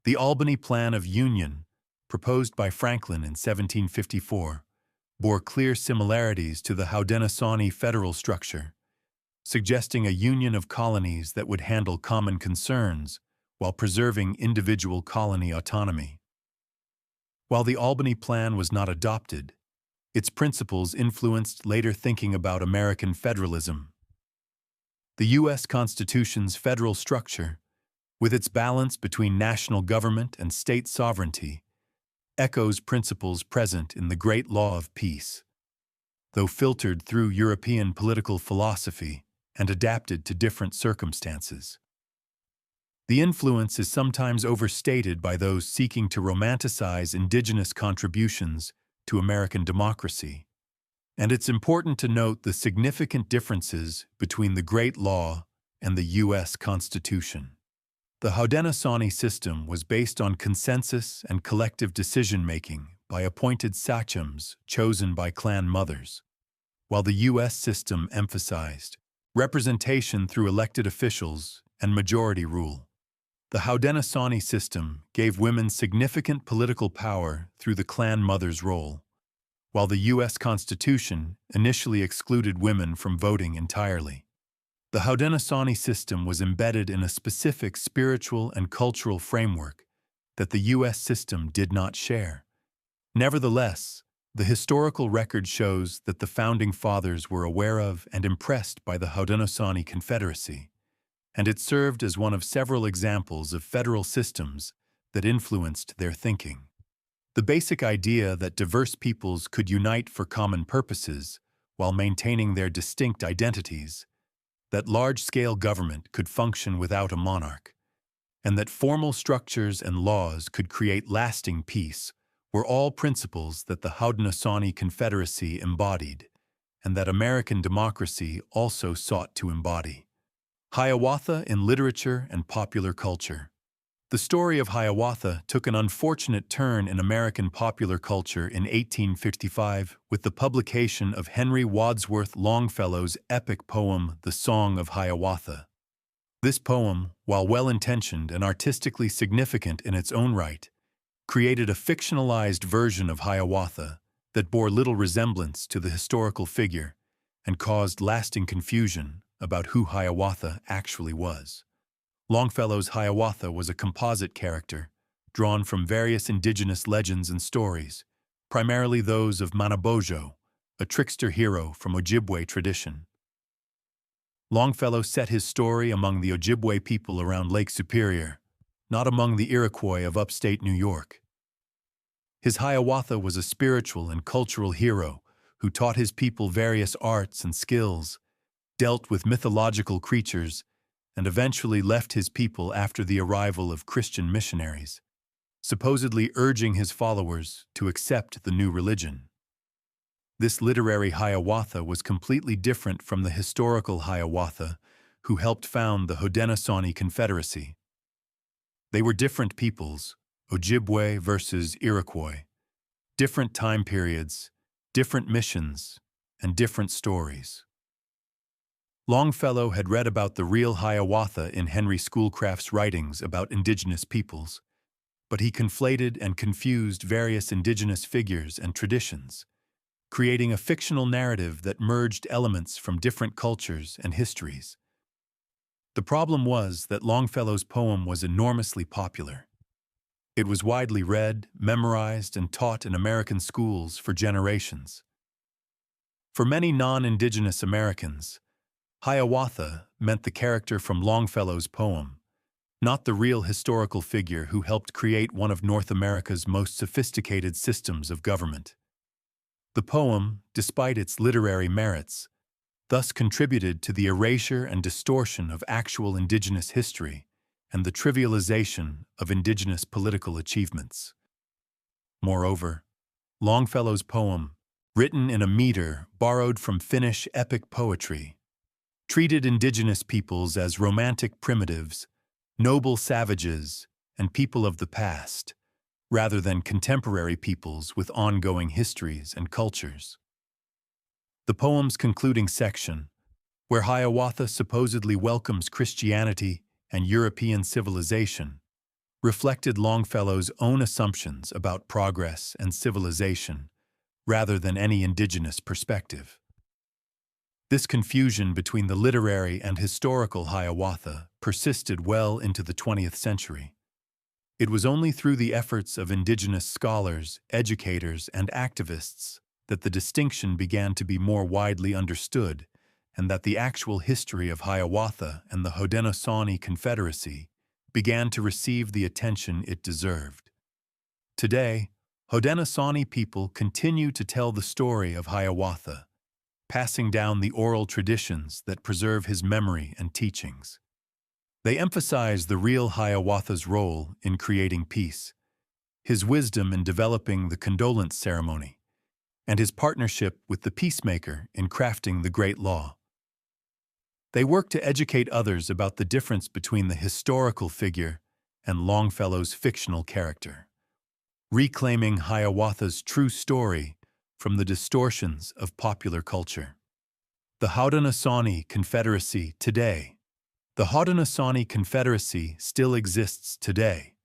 The Albany Plan of Union, proposed by Franklin in 1754, bore clear similarities to the Haudenosaunee federal structure, suggesting a union of colonies that would handle common concerns while preserving individual colony autonomy. While the Albany Plan was not adopted, its principles influenced later thinking about American federalism. The U.S. Constitution's federal structure, with its balance between national government and state sovereignty, echoes principles present in the Great Law of Peace, though filtered through European political philosophy and adapted to different circumstances. The influence is sometimes overstated by those seeking to romanticize indigenous contributions to American democracy, and it's important to note the significant differences between the Great Law and the U.S. Constitution. The Haudenosaunee system was based on consensus and collective decision-making by appointed sachems chosen by clan mothers, while the U.S. system emphasized representation through elected officials and majority rule. The Haudenosaunee system gave women significant political power through the clan mother's role, while the U.S. Constitution initially excluded women from voting entirely. The Haudenosaunee system was embedded in a specific spiritual and cultural framework that the U.S. system did not share. Nevertheless, the historical record shows that the Founding Fathers were aware of and impressed by the Haudenosaunee Confederacy, and it served as one of several examples of federal systems that influenced their thinking. The basic idea that diverse peoples could unite for common purposes while maintaining their distinct identities, that large-scale government could function without a monarch, and that formal structures and laws could create lasting peace were all principles that the Haudenosaunee Confederacy embodied, and that American democracy also sought to embody. Hiawatha in literature and popular culture. The story of Hiawatha took an unfortunate turn in American popular culture in 1855 with the publication of Henry Wadsworth Longfellow's epic poem, The Song of Hiawatha. This poem, while well-intentioned and artistically significant in its own right, created a fictionalized version of Hiawatha that bore little resemblance to the historical figure and caused lasting confusion about who Hiawatha actually was. Longfellow's Hiawatha was a composite character, drawn from various indigenous legends and stories, primarily those of Manabojo, a trickster hero from Ojibwe tradition. Longfellow set his story among the Ojibwe people around Lake Superior, not among the Iroquois of upstate New York. His Hiawatha was a spiritual and cultural hero who taught his people various arts and skills, dealt with mythological creatures, and eventually left his people after the arrival of Christian missionaries, supposedly urging his followers to accept the new religion. This literary Hiawatha was completely different from the historical Hiawatha, who helped found the Haudenosaunee Confederacy. They were different peoples, Ojibwe versus Iroquois, different time periods, different missions, and different stories. Longfellow had read about the real Hiawatha in Henry Schoolcraft's writings about indigenous peoples, but he conflated and confused various indigenous figures and traditions, creating a fictional narrative that merged elements from different cultures and histories. The problem was that Longfellow's poem was enormously popular. It was widely read, memorized, and taught in American schools for generations. For many non-Indigenous Americans, Hiawatha meant the character from Longfellow's poem, not the real historical figure who helped create one of North America's most sophisticated systems of government. The poem, despite its literary merits, thus contributed to the erasure and distortion of actual Indigenous history and the trivialization of Indigenous political achievements. Moreover, Longfellow's poem, written in a meter borrowed from Finnish epic poetry, treated Indigenous peoples as romantic primitives, noble savages, and people of the past, rather than contemporary peoples with ongoing histories and cultures. The poem's concluding section, where Hiawatha supposedly welcomes Christianity and European civilization, reflected Longfellow's own assumptions about progress and civilization, rather than any indigenous perspective. This confusion between the literary and historical Hiawatha persisted well into the 20th century. It was only through the efforts of indigenous scholars, educators, and activists that the distinction began to be more widely understood, and that the actual history of Hiawatha and the Haudenosaunee Confederacy began to receive the attention it deserved. Today, Haudenosaunee people continue to tell the story of Hiawatha, passing down the oral traditions that preserve his memory and teachings. They emphasize the real Hiawatha's role in creating peace, his wisdom in developing the condolence ceremony, and his partnership with the Peacemaker in crafting the Great Law. They work to educate others about the difference between the historical figure and Longfellow's fictional character, reclaiming Hiawatha's true story from the distortions of popular culture. The Haudenosaunee Confederacy today. The Haudenosaunee Confederacy still exists today,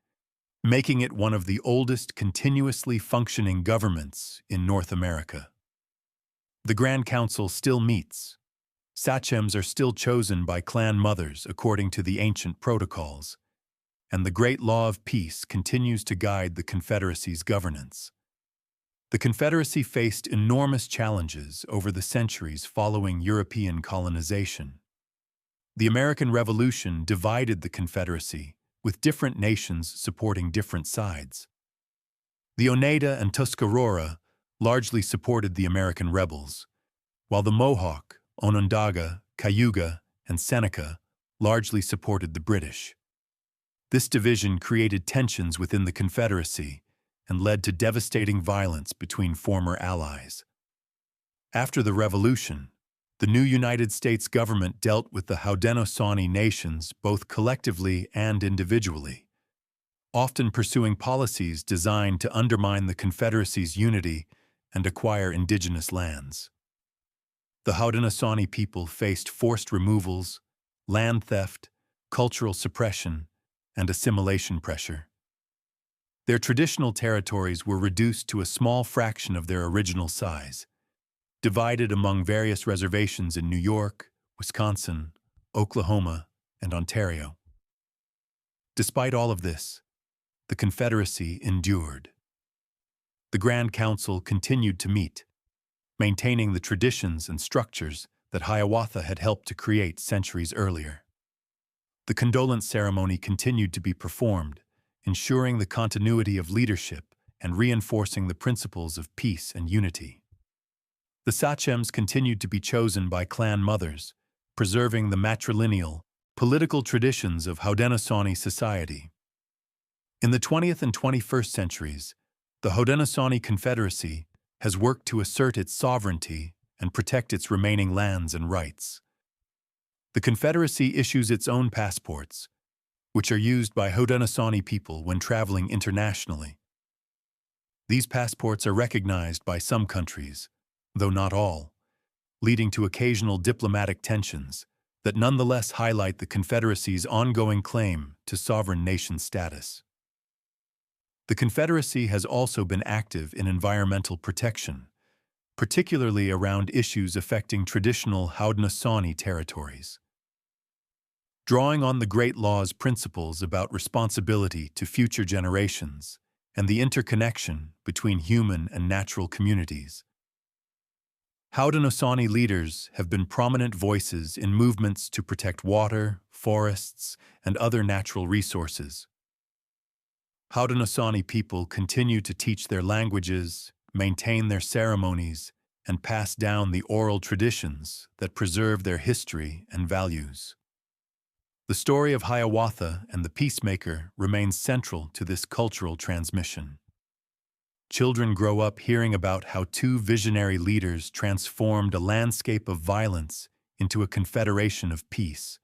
making it one of the oldest continuously functioning governments in North America. The Grand Council still meets. Sachems are still chosen by clan mothers according to the ancient protocols, and the Great Law of Peace continues to guide the Confederacy's governance. The Confederacy faced enormous challenges over the centuries following European colonization. The American Revolution divided the Confederacy, with different nations supporting different sides. The Oneida and Tuscarora largely supported the American rebels, while the Mohawk, Onondaga, Cayuga, and Seneca largely supported the British. This division created tensions within the Confederacy and led to devastating violence between former allies. After the Revolution, the new United States government dealt with the Haudenosaunee nations both collectively and individually, often pursuing policies designed to undermine the Confederacy's unity and acquire indigenous lands. The Haudenosaunee people faced forced removals, land theft, cultural suppression, and assimilation pressure. Their traditional territories were reduced to a small fraction of their original size, divided among various reservations in New York, Wisconsin, Oklahoma, and Ontario. Despite all of this, the Confederacy endured. The Grand Council continued to meet, maintaining the traditions and structures that Hiawatha had helped to create centuries earlier. The condolence ceremony continued to be performed, ensuring the continuity of leadership and reinforcing the principles of peace and unity. The sachems continued to be chosen by clan mothers, preserving the matrilineal, political traditions of Haudenosaunee society. In the 20th and 21st centuries, the Haudenosaunee Confederacy has worked to assert its sovereignty and protect its remaining lands and rights. The Confederacy issues its own passports, which are used by Haudenosaunee people when traveling internationally. These passports are recognized by some countries, though not all, leading to occasional diplomatic tensions that nonetheless highlight the Confederacy's ongoing claim to sovereign nation status. The Confederacy has also been active in environmental protection, particularly around issues affecting traditional Haudenosaunee territories. Drawing on the Great Law's principles about responsibility to future generations and the interconnection between human and natural communities, Haudenosaunee leaders have been prominent voices in movements to protect water, forests, and other natural resources. Haudenosaunee people continue to teach their languages, maintain their ceremonies, and pass down the oral traditions that preserve their history and values. The story of Hiawatha and the Peacemaker remains central to this cultural transmission. Children grow up hearing about how two visionary leaders transformed a landscape of violence into a confederation of peace,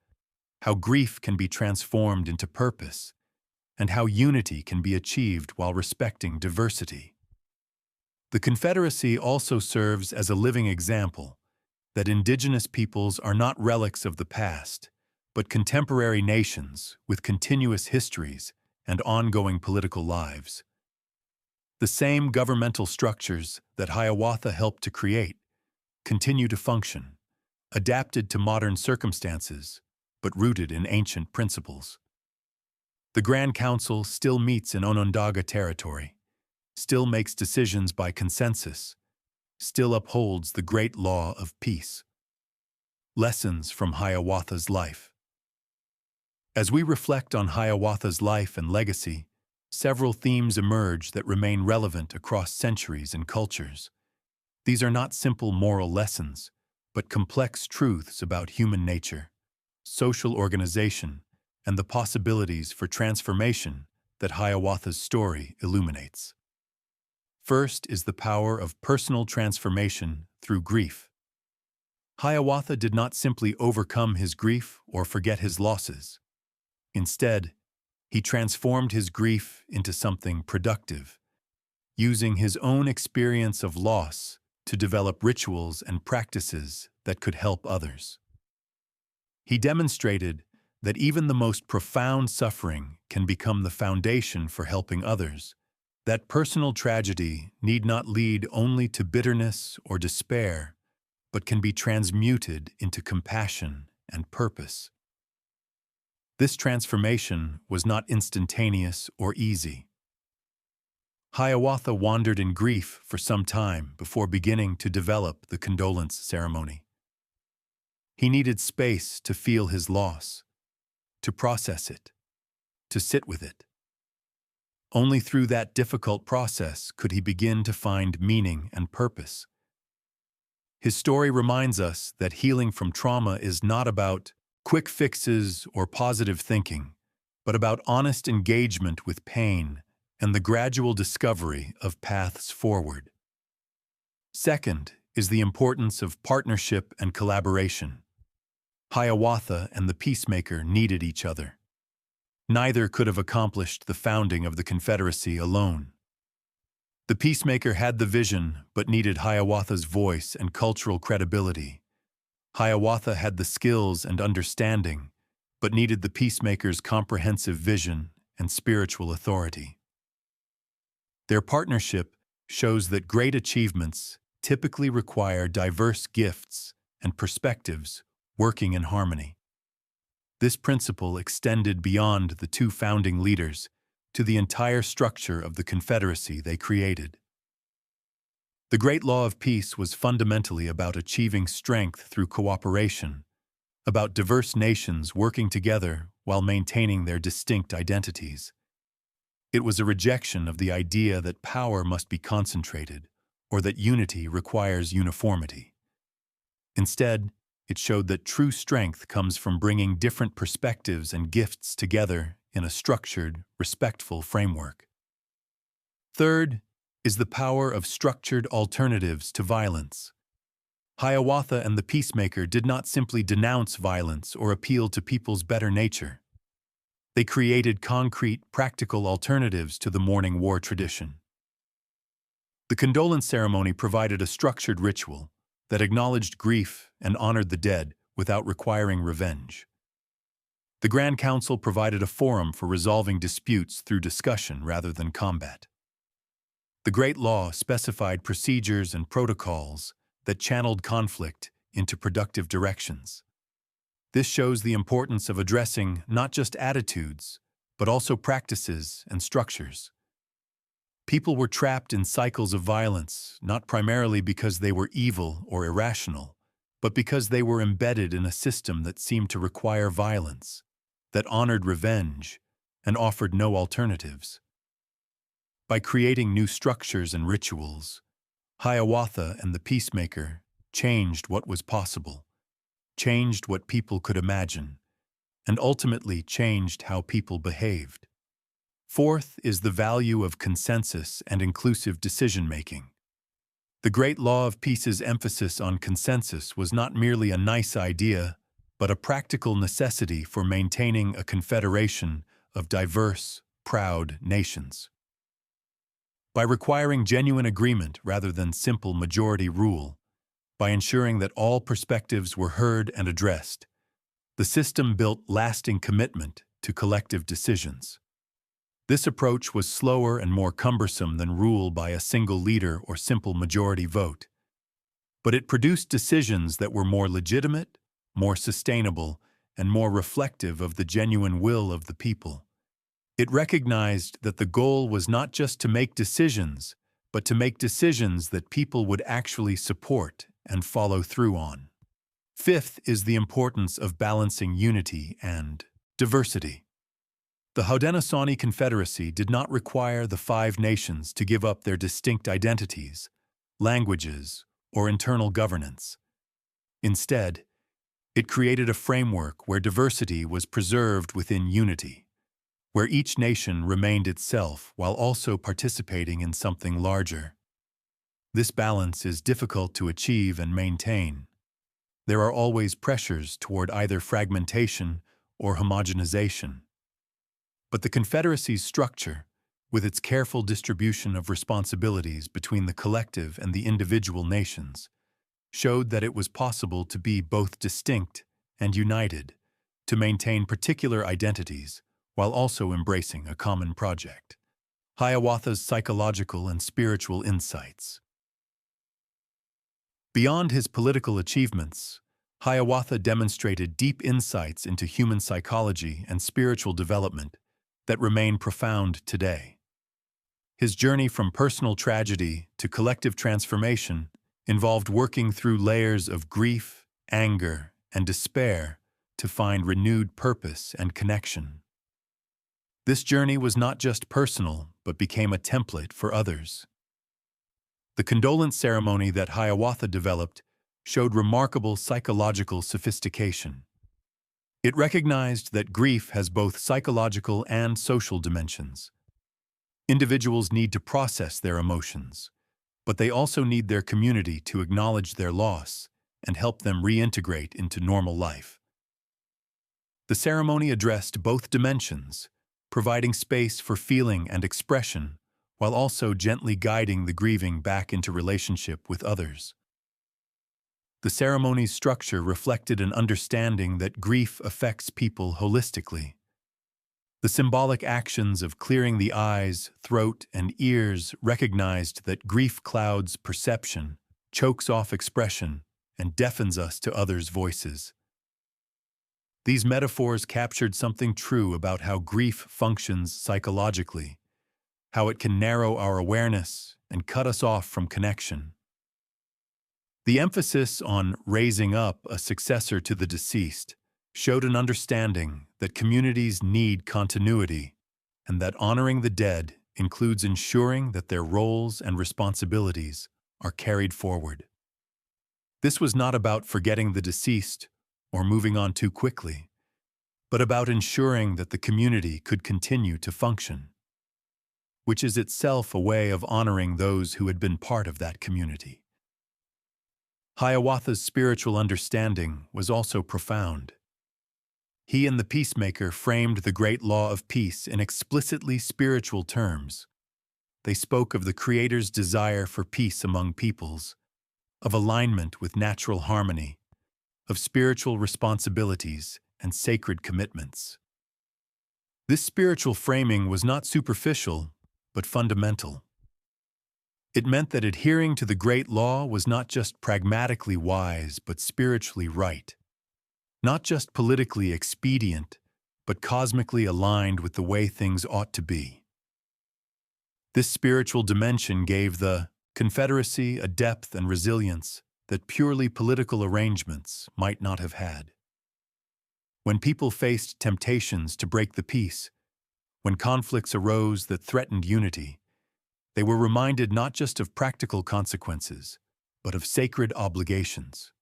how grief can be transformed into purpose, and how unity can be achieved while respecting diversity. The Confederacy also serves as a living example that indigenous peoples are not relics of the past, but contemporary nations with continuous histories and ongoing political lives. The same governmental structures that Hiawatha helped to create continue to function, adapted to modern circumstances, but rooted in ancient principles. The Grand Council still meets in Onondaga territory, still makes decisions by consensus, still upholds the great law of peace. Lessons from Hiawatha's life. As we reflect on Hiawatha's life and legacy, several themes emerge that remain relevant across centuries and cultures. These are not simple moral lessons, but complex truths about human nature, social organization, and the possibilities for transformation that Hiawatha's story illuminates. First is the power of personal transformation through grief. Hiawatha did not simply overcome his grief or forget his losses. Instead, he transformed his grief into something productive, using his own experience of loss to develop rituals and practices that could help others. He demonstrated that even the most profound suffering can become the foundation for helping others, that personal tragedy need not lead only to bitterness or despair, but can be transmuted into compassion and purpose. This transformation was not instantaneous or easy. Hiawatha wandered in grief for some time before beginning to develop the condolence ceremony. He needed space to feel his loss, to process it, to sit with it. Only through that difficult process could he begin to find meaning and purpose. His story reminds us that healing from trauma is not about quick fixes or positive thinking, but about honest engagement with pain and the gradual discovery of paths forward. Second is the importance of partnership and collaboration. Hiawatha and the Peacemaker needed each other. Neither could have accomplished the founding of the Confederacy alone. The Peacemaker had the vision, but needed Hiawatha's voice and cultural credibility. Hiawatha had the skills and understanding, but needed the Peacemaker's comprehensive vision and spiritual authority. Their partnership shows that great achievements typically require diverse gifts and perspectives working in harmony. This principle extended beyond the two founding leaders to the entire structure of the Confederacy they created. The Great Law of Peace was fundamentally about achieving strength through cooperation, about diverse nations working together while maintaining their distinct identities. It was a rejection of the idea that power must be concentrated or that unity requires uniformity. Instead, It showed that true strength comes from bringing different perspectives and gifts together in a structured, respectful framework. Third is the power of structured alternatives to violence. Hiawatha and the Peacemaker did not simply denounce violence or appeal to people's better nature. They created concrete, practical alternatives to the mourning war tradition. The condolence ceremony provided a structured ritual that acknowledged grief and honored the dead without requiring revenge. The Grand Council provided a forum for resolving disputes through discussion rather than combat. The Great Law specified procedures and protocols that channeled conflict into productive directions. This shows the importance of addressing not just attitudes, but also practices and structures. People were trapped in cycles of violence, not primarily because they were evil or irrational, but because they were embedded in a system that seemed to require violence, that honored revenge, and offered no alternatives. By creating new structures and rituals, Hiawatha and the Peacemaker changed what was possible, changed what people could imagine, and ultimately changed how people behaved. Fourth is the value of consensus and inclusive decision-making. The Great Law of Peace's emphasis on consensus was not merely a nice idea, but a practical necessity for maintaining a confederation of diverse, proud nations. By requiring genuine agreement rather than simple majority rule, by ensuring that all perspectives were heard and addressed, the system built lasting commitment to collective decisions. This approach was slower and more cumbersome than rule by a single leader or simple majority vote, but it produced decisions that were more legitimate, more sustainable, and more reflective of the genuine will of the people. It recognized that the goal was not just to make decisions, but to make decisions that people would actually support and follow through on. Fifth is the importance of balancing unity and diversity. The Haudenosaunee Confederacy did not require the 5 nations to give up their distinct identities, languages, or internal governance. Instead, it created a framework where diversity was preserved within unity, where each nation remained itself while also participating in something larger. This balance is difficult to achieve and maintain. There are always pressures toward either fragmentation or homogenization. But the Confederacy's structure, with its careful distribution of responsibilities between the collective and the individual nations, showed that it was possible to be both distinct and united, to maintain particular identities while also embracing a common project. Hiawatha's psychological and spiritual insights. Beyond his political achievements, Hiawatha demonstrated deep insights into human psychology and spiritual development that remain profound today. His journey from personal tragedy to collective transformation involved working through layers of grief, anger, and despair to find renewed purpose and connection. This journey was not just personal, but became a template for others. The condolence ceremony that Hiawatha developed showed remarkable psychological sophistication. It recognized that grief has both psychological and social dimensions. Individuals need to process their emotions, but they also need their community to acknowledge their loss and help them reintegrate into normal life. The ceremony addressed both dimensions, providing space for feeling and expression, while also gently guiding the grieving back into relationship with others. The ceremony's structure reflected an understanding that grief affects people holistically. The symbolic actions of clearing the eyes, throat, and ears recognized that grief clouds perception, chokes off expression, and deafens us to others' voices. These metaphors captured something true about how grief functions psychologically, how it can narrow our awareness and cut us off from connection. The emphasis on raising up a successor to the deceased showed an understanding that communities need continuity and that honoring the dead includes ensuring that their roles and responsibilities are carried forward. This was not about forgetting the deceased or moving on too quickly, but about ensuring that the community could continue to function, which is itself a way of honoring those who had been part of that community. Hiawatha's spiritual understanding was also profound. He and the Peacemaker framed the great law of peace in explicitly spiritual terms. They spoke of the Creator's desire for peace among peoples, of alignment with natural harmony, of spiritual responsibilities and sacred commitments. This spiritual framing was not superficial, but fundamental. It meant that adhering to the great law was not just pragmatically wise, but spiritually right. Not just politically expedient, but cosmically aligned with the way things ought to be. This spiritual dimension gave the Confederacy a depth and resilience that purely political arrangements might not have had. When people faced temptations to break the peace, when conflicts arose that threatened unity, they were reminded not just of practical consequences, but of sacred obligations.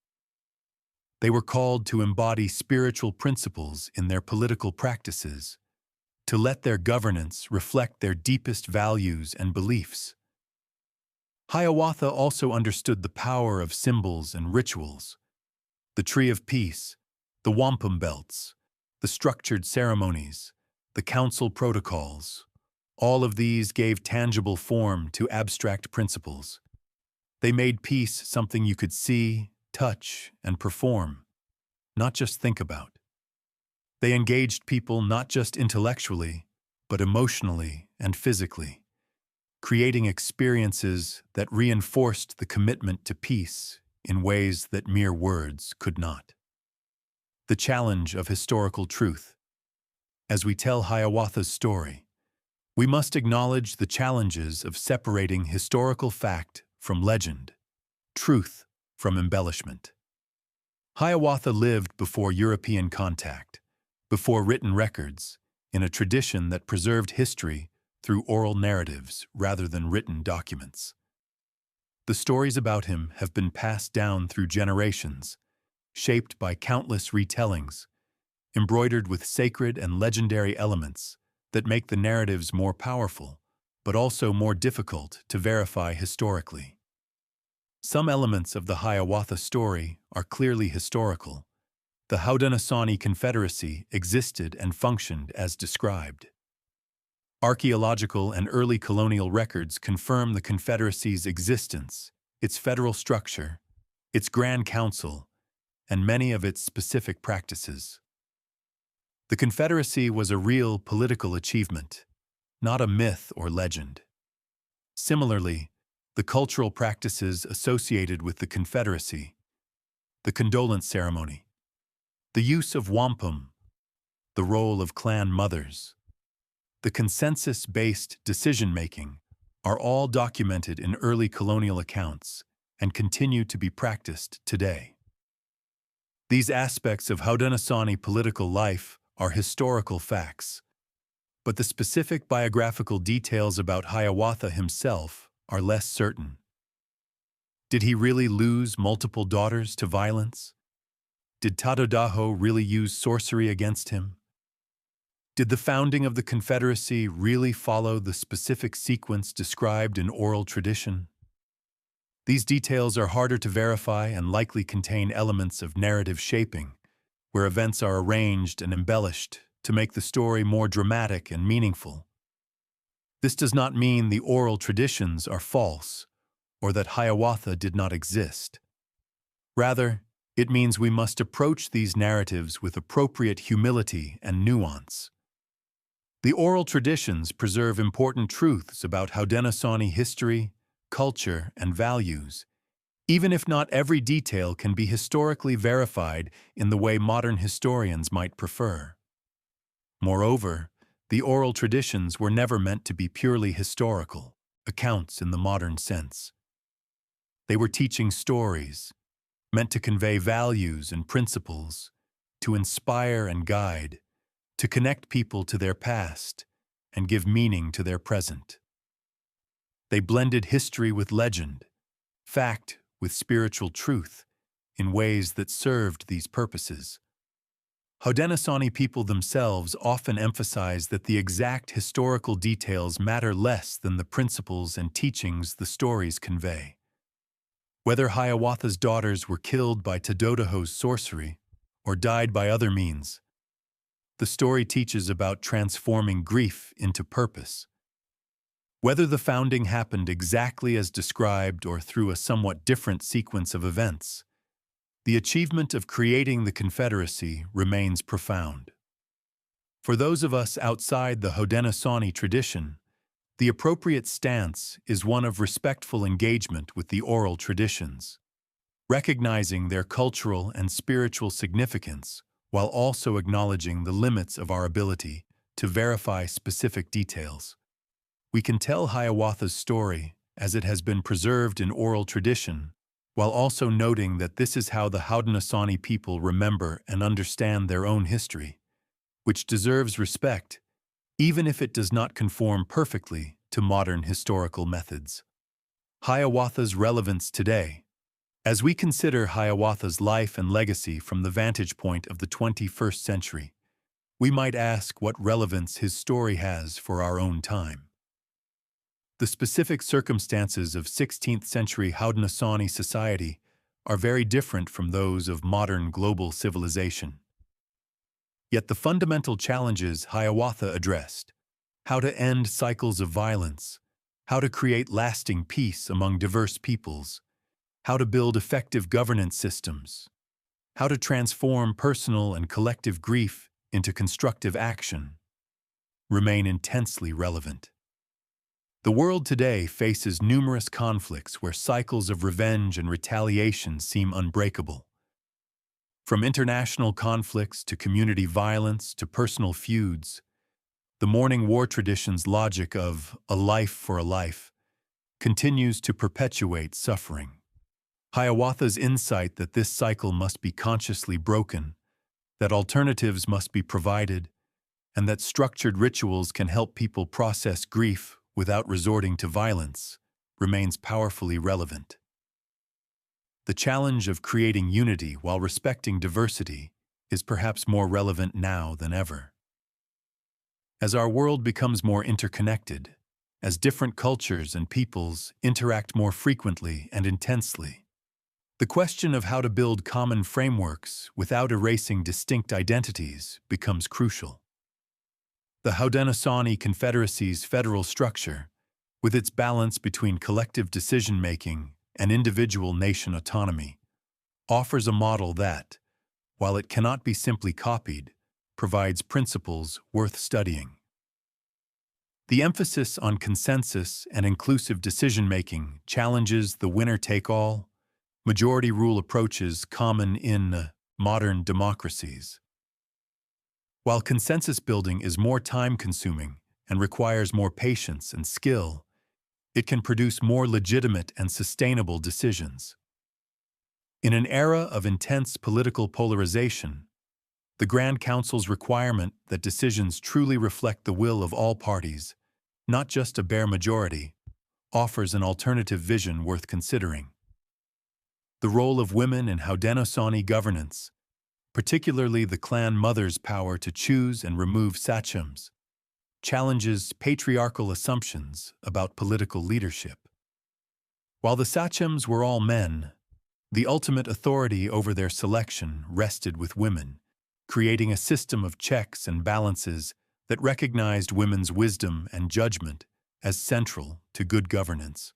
They were called to embody spiritual principles in their political practices, to let their governance reflect their deepest values and beliefs. Hiawatha also understood the power of symbols and rituals. The Tree of Peace, the wampum belts, the structured ceremonies, the council protocols, all of these gave tangible form to abstract principles. They made peace something you could see, touch, and perform, not just think about. They engaged people not just intellectually, but emotionally and physically, creating experiences that reinforced the commitment to peace in ways that mere words could not. The challenge of historical truth. As we tell Hiawatha's story, we must acknowledge the challenges of separating historical fact from legend, truth from embellishment. Hiawatha lived before European contact, before written records, in a tradition that preserved history through oral narratives rather than written documents. The stories about him have been passed down through generations, shaped by countless retellings, embroidered with sacred and legendary elements that make the narratives more powerful, but also more difficult to verify historically. Some elements of the Hiawatha story are clearly historical. The Haudenosaunee Confederacy existed and functioned as described. Archaeological and early colonial records confirm the Confederacy's existence, its federal structure, its Grand Council, and many of its specific practices. The Confederacy was a real political achievement, not a myth or legend. Similarly, the cultural practices associated with the Confederacy, the condolence ceremony, the use of wampum, the role of clan mothers, the consensus-based decision-making are all documented in early colonial accounts and continue to be practiced today. These aspects of Haudenosaunee political life are historical facts, but the specific biographical details about Hiawatha himself are less certain. Did he really lose multiple daughters to violence? Did Tadodaho really use sorcery against him? Did the founding of the Confederacy really follow the specific sequence described in oral tradition? These details are harder to verify and likely contain elements of narrative shaping, where events are arranged and embellished to make the story more dramatic and meaningful. This does not mean the oral traditions are false or that Hiawatha did not exist. Rather, it means we must approach these narratives with appropriate humility and nuance. The oral traditions preserve important truths about Haudenosaunee history, culture, and values, even if not every detail can be historically verified in the way modern historians might prefer. Moreover, the oral traditions were never meant to be purely historical accounts in the modern sense. They were teaching stories, meant to convey values and principles, to inspire and guide, to connect people to their past, and give meaning to their present. They blended history with legend, fact with spiritual truth, in ways that served these purposes. Haudenosaunee people themselves often emphasize that the exact historical details matter less than the principles and teachings the stories convey. Whether Hiawatha's daughters were killed by Tadodaho's sorcery or died by other means, the story teaches about transforming grief into purpose. Whether the founding happened exactly as described or through a somewhat different sequence of events, the achievement of creating the Confederacy remains profound. For those of us outside the Haudenosaunee tradition, the appropriate stance is one of respectful engagement with the oral traditions, recognizing their cultural and spiritual significance while also acknowledging the limits of our ability to verify specific details. We can tell Hiawatha's story as it has been preserved in oral tradition, while also noting that this is how the Haudenosaunee people remember and understand their own history, which deserves respect, even if it does not conform perfectly to modern historical methods. Hiawatha's relevance today. As we consider Hiawatha's life and legacy from the vantage point of the 21st century, we might ask what relevance his story has for our own time. The specific circumstances of 16th century Haudenosaunee society are very different from those of modern global civilization. Yet the fundamental challenges Hiawatha addressed, how to end cycles of violence, how to create lasting peace among diverse peoples, how to build effective governance systems, how to transform personal and collective grief into constructive action, remain intensely relevant. The world today faces numerous conflicts where cycles of revenge and retaliation seem unbreakable. From international conflicts to community violence to personal feuds, the mourning war tradition's logic of a life for a life continues to perpetuate suffering. Hiawatha's insight that this cycle must be consciously broken, that alternatives must be provided, and that structured rituals can help people process grief without resorting to violence, remains powerfully relevant. The challenge of creating unity while respecting diversity is perhaps more relevant now than ever. As our world becomes more interconnected, as different cultures and peoples interact more frequently and intensely, the question of how to build common frameworks without erasing distinct identities becomes crucial. The Haudenosaunee Confederacy's federal structure, with its balance between collective decision-making and individual nation autonomy, offers a model that, while it cannot be simply copied, provides principles worth studying. The emphasis on consensus and inclusive decision-making challenges the winner-take-all, majority rule approaches common in modern democracies. While consensus building is more time-consuming and requires more patience and skill, it can produce more legitimate and sustainable decisions. In an era of intense political polarization, the Grand Council's requirement that decisions truly reflect the will of all parties, not just a bare majority, offers an alternative vision worth considering. The role of women in Haudenosaunee governance, particularly the clan mother's power to choose and remove sachems, challenges patriarchal assumptions about political leadership. While the sachems were all men, the ultimate authority over their selection rested with women, creating a system of checks and balances that recognized women's wisdom and judgment as central to good governance.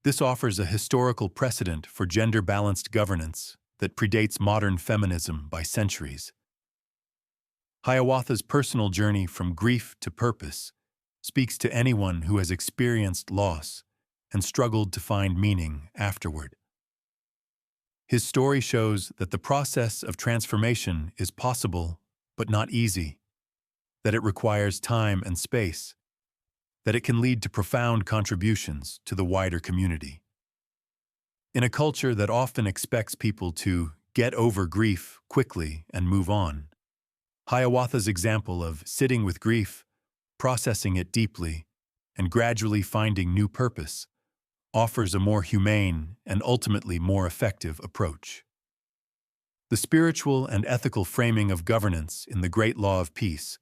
This offers a historical precedent for gender-balanced governance that predates modern feminism by centuries. Hiawatha's personal journey from grief to purpose speaks to anyone who has experienced loss and struggled to find meaning afterward. His story shows that the process of transformation is possible but not easy, that it requires time and space, that it can lead to profound contributions to the wider community. In a culture that often expects people to get over grief quickly and move on, Hiawatha's example of sitting with grief, processing it deeply, and gradually finding new purpose offers a more humane and ultimately more effective approach. The spiritual and ethical framing of governance in the Great Law of Peace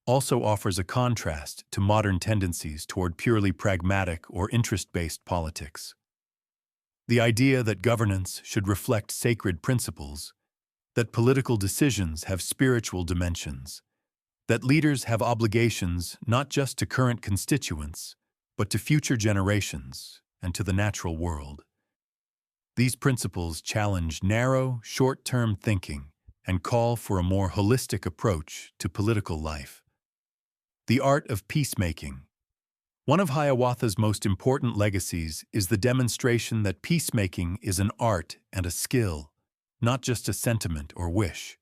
also offers a contrast to modern tendencies toward purely pragmatic or interest-based politics. The idea that governance should reflect sacred principles, that political decisions have spiritual dimensions, that leaders have obligations not just to current constituents, but to future generations and to the natural world. These principles challenge narrow, short-term thinking and call for a more holistic approach to political life. The art of peacemaking. One of Hiawatha's most important legacies is the demonstration that peacemaking is an art and a skill, not just a sentiment or wish.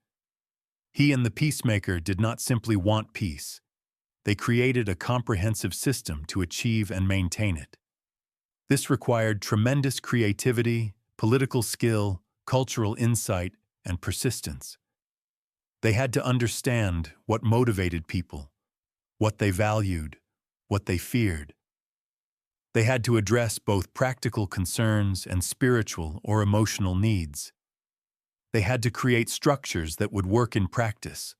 He and the Peacemaker did not simply want peace. They created a comprehensive system to achieve and maintain it. This required tremendous creativity, political skill, cultural insight, and persistence. They had to understand what motivated people, what they valued, what they feared. They had to address both practical concerns and spiritual or emotional needs. They had to create structures that would work in practice,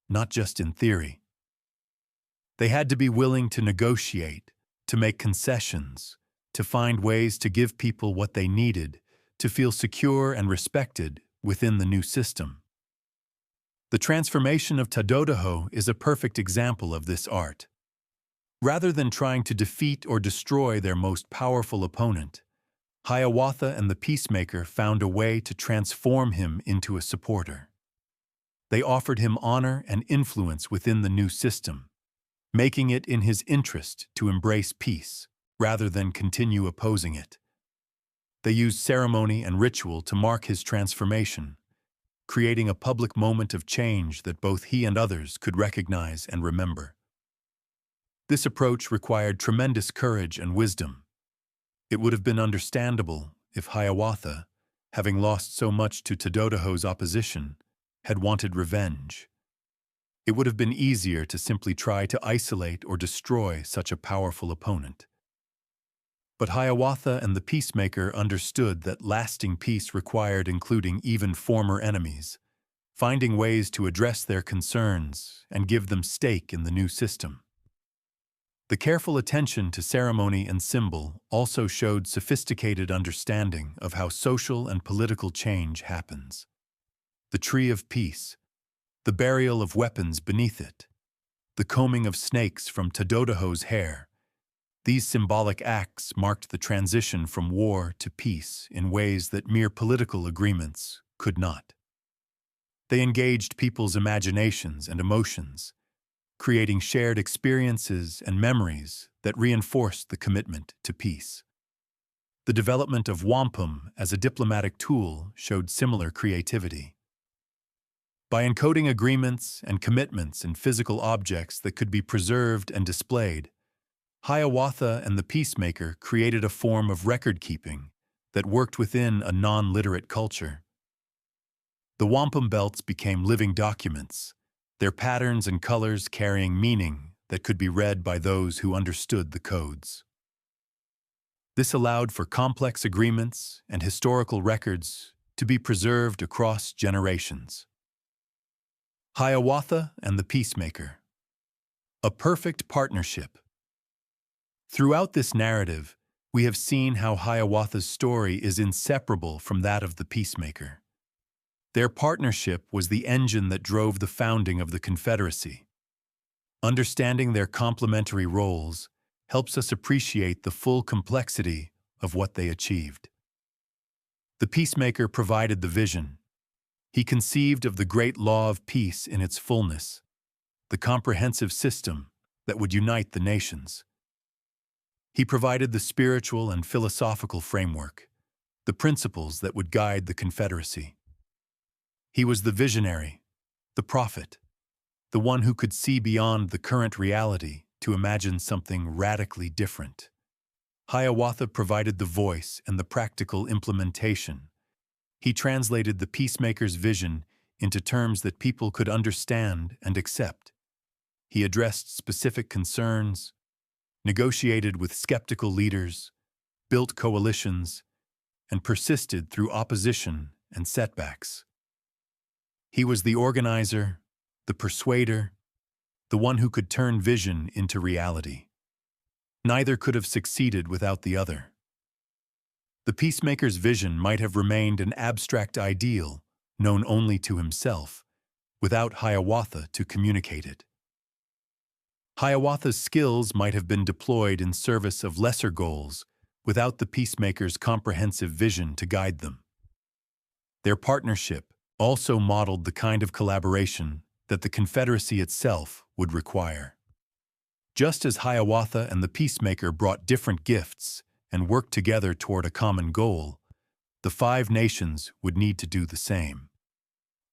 not just in theory. They had to be willing to negotiate, to make concessions, to find ways to give people what they needed, to feel secure and respected within the new system. The transformation of Tadodaho is a perfect example of this art. Rather than trying to defeat or destroy their most powerful opponent, Hiawatha and the Peacemaker found a way to transform him into a supporter. They offered him honor and influence within the new system, making it in his interest to embrace peace rather than continue opposing it. They used ceremony and ritual to mark his transformation, creating a public moment of change that both he and others could recognize and remember. This approach required tremendous courage and wisdom. It would have been understandable if Hiawatha, having lost so much to Tadodaho's opposition, had wanted revenge. It would have been easier to simply try to isolate or destroy such a powerful opponent. But Hiawatha and the Peacemaker understood that lasting peace required including even former enemies, finding ways to address their concerns and give them stake in the new system. The careful attention to ceremony and symbol also showed sophisticated understanding of how social and political change happens. The tree of peace, the burial of weapons beneath it, the combing of snakes from Tadodaho's hair. These symbolic acts marked the transition from war to peace in ways that mere political agreements could not. They engaged people's imaginations and emotions, creating shared experiences and memories that reinforced the commitment to peace. The development of wampum as a diplomatic tool showed similar creativity. By encoding agreements and commitments in physical objects that could be preserved and displayed, Hiawatha and the Peacemaker created a form of record-keeping that worked within a non-literate culture. The wampum belts became living documents, their patterns and colors carrying meaning that could be read by those who understood the codes. This allowed for complex agreements and historical records to be preserved across generations. Hiawatha and the Peacemaker. A perfect partnership. Throughout this narrative, we have seen how Hiawatha's story is inseparable from that of the Peacemaker. Their partnership was the engine that drove the founding of the Confederacy. Understanding their complementary roles helps us appreciate the full complexity of what they achieved. The Peacemaker provided the vision. He conceived of the great law of peace in its fullness, the comprehensive system that would unite the nations. He provided the spiritual and philosophical framework, the principles that would guide the Confederacy. He was the visionary, the prophet, the one who could see beyond the current reality to imagine something radically different. Hiawatha provided the voice and the practical implementation. He translated the Peacemaker's vision into terms that people could understand and accept. He addressed specific concerns, negotiated with skeptical leaders, built coalitions, and persisted through opposition and setbacks. He was the organizer, the persuader, the one who could turn vision into reality. Neither could have succeeded without the other. The Peacemaker's vision might have remained an abstract ideal, known only to himself, without Hiawatha to communicate it. Hiawatha's skills might have been deployed in service of lesser goals, without the Peacemaker's comprehensive vision to guide them. Their partnership also modeled the kind of collaboration that the Confederacy itself would require. Just as Hiawatha and the Peacemaker brought different gifts and worked together toward a common goal, the 5 nations would need to do the same.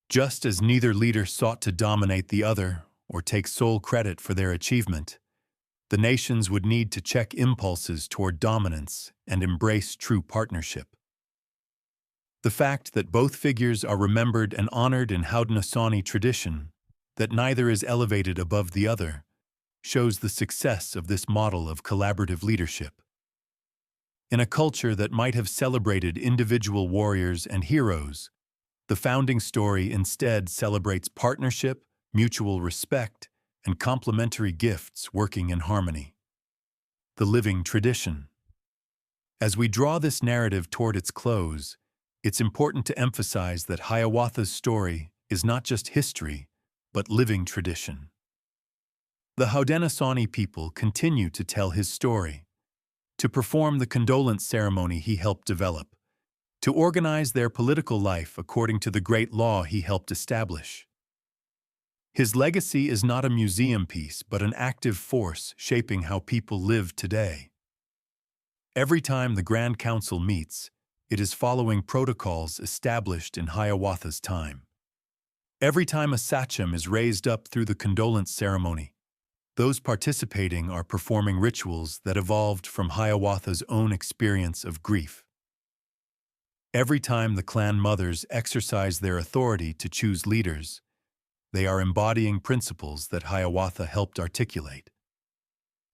Just as neither leader sought to dominate the other or take sole credit for their achievement, the nations would need to check impulses toward dominance and embrace true partnership. The fact that both figures are remembered and honored in Haudenosaunee tradition, that neither is elevated above the other, shows the success of this model of collaborative leadership. In a culture that might have celebrated individual warriors and heroes, the founding story instead celebrates partnership, mutual respect, and complementary gifts working in harmony. The living tradition. As we draw this narrative toward its close, it's important to emphasize that Hiawatha's story is not just history, but living tradition. The Haudenosaunee people continue to tell his story, to perform the condolence ceremony he helped develop, to organize their political life according to the great law he helped establish. His legacy is not a museum piece, but an active force shaping how people live today. Every time the Grand Council meets, it is following protocols established in Hiawatha's time. Every time a sachem is raised up through the condolence ceremony, those participating are performing rituals that evolved from Hiawatha's own experience of grief. Every time the clan mothers exercise their authority to choose leaders, they are embodying principles that Hiawatha helped articulate.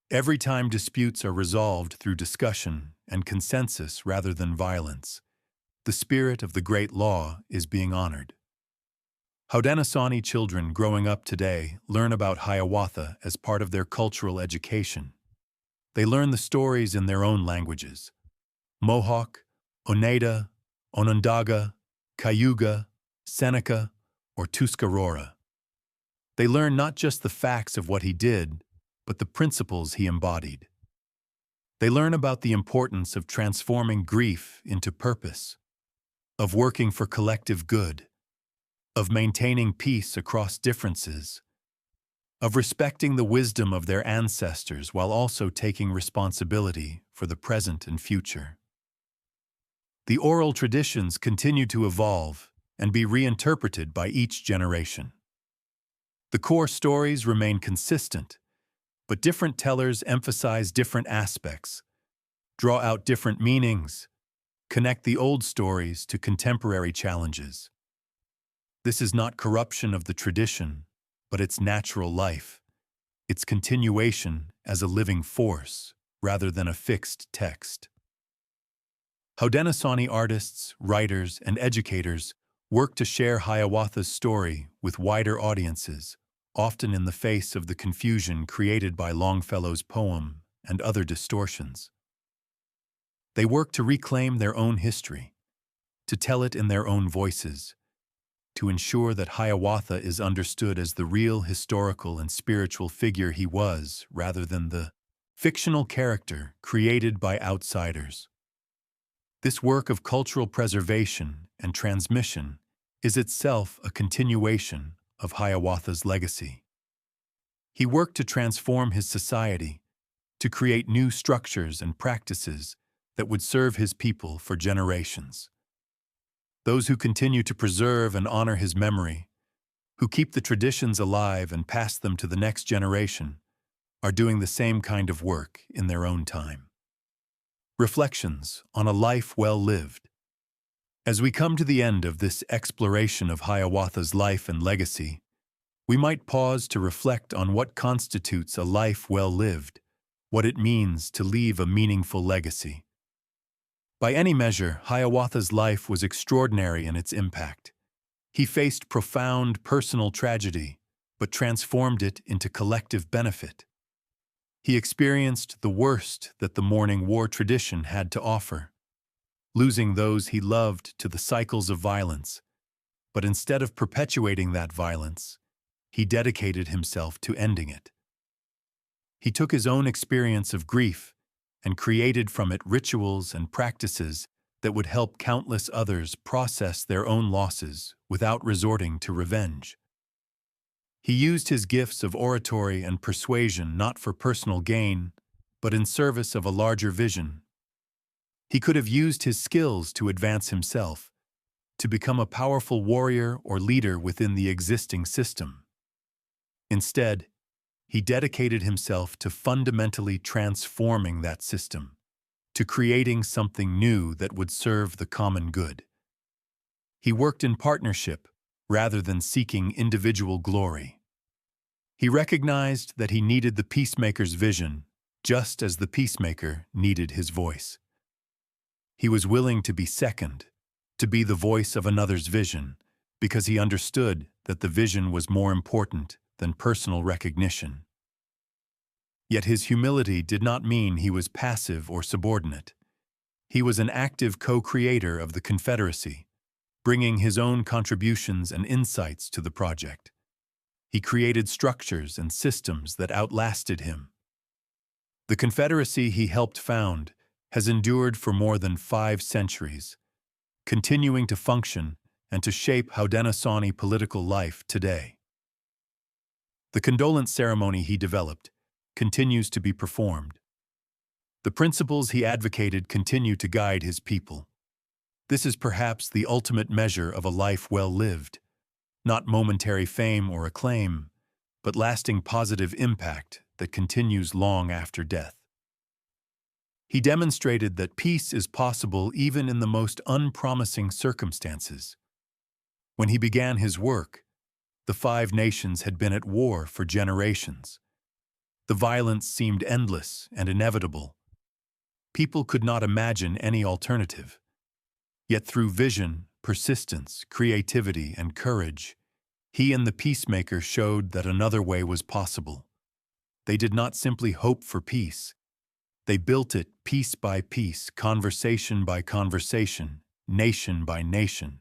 Every time disputes are resolved through discussion and consensus rather than violence, the spirit of the great law is being honored. Haudenosaunee children growing up today learn about Hiawatha as part of their cultural education. They learn the stories in their own languages: Mohawk, Oneida, Onondaga, Cayuga, Seneca, or Tuscarora. They learn not just the facts of what he did, but the principles he embodied. They learn about the importance of transforming grief into purpose, of working for collective good, of maintaining peace across differences, of respecting the wisdom of their ancestors while also taking responsibility for the present and future. The oral traditions continue to evolve and be reinterpreted by each generation. The core stories remain consistent, but different tellers emphasize different aspects, draw out different meanings, connect the old stories to contemporary challenges. This is not corruption of the tradition, but its natural life, its continuation as a living force rather than a fixed text. Haudenosaunee artists, writers, and educators work to share Hiawatha's story with wider audiences, often in the face of the confusion created by Longfellow's poem and other distortions. They work to reclaim their own history, to tell it in their own voices, to ensure that Hiawatha is understood as the real historical and spiritual figure he was, rather than the fictional character created by outsiders. This work of cultural preservation and transmission is itself a continuation of Hiawatha's legacy. He worked to transform his society, to create new structures and practices that would serve his people for generations. Those who continue to preserve and honor his memory, who keep the traditions alive and pass them to the next generation, are doing the same kind of work in their own time. Reflections on a life well lived. As we come to the end of this exploration of Hiawatha's life and legacy, we might pause to reflect on what constitutes a life well lived, what it means to leave a meaningful legacy. By any measure, Hiawatha's life was extraordinary in its impact. He faced profound personal tragedy, but transformed it into collective benefit. He experienced the worst that the morning war tradition had to offer, losing those he loved to the cycles of violence. But instead of perpetuating that violence, he dedicated himself to ending it. He took his own experience of grief and created from it rituals and practices that would help countless others process their own losses without resorting to revenge. He used his gifts of oratory and persuasion not for personal gain, but in service of a larger vision. He could have used his skills to advance himself, to become a powerful warrior or leader within the existing system. Instead, he dedicated himself to fundamentally transforming that system, to creating something new that would serve the common good. He worked in partnership rather than seeking individual glory. He recognized that he needed the Peacemaker's vision, just as the Peacemaker needed his voice. He was willing to be second, to be the voice of another's vision, because he understood that the vision was more important than personal recognition. Yet his humility did not mean he was passive or subordinate. He was an active co-creator of the Confederacy, bringing his own contributions and insights to the project. He created structures and systems that outlasted him. The Confederacy he helped found has endured for more than 5 centuries, continuing to function and to shape Haudenosaunee political life today. The condolence ceremony he developed continues to be performed. The principles he advocated continue to guide his people. This is perhaps the ultimate measure of a life well lived, not momentary fame or acclaim, but lasting positive impact that continues long after death. He demonstrated that peace is possible even in the most unpromising circumstances. When he began his work, the 5 nations had been at war for generations. The violence seemed endless and inevitable. People could not imagine any alternative. Yet through vision, persistence, creativity, and courage, he and the Peacemaker showed that another way was possible. They did not simply hope for peace. They built it piece by piece, conversation by conversation, nation by nation.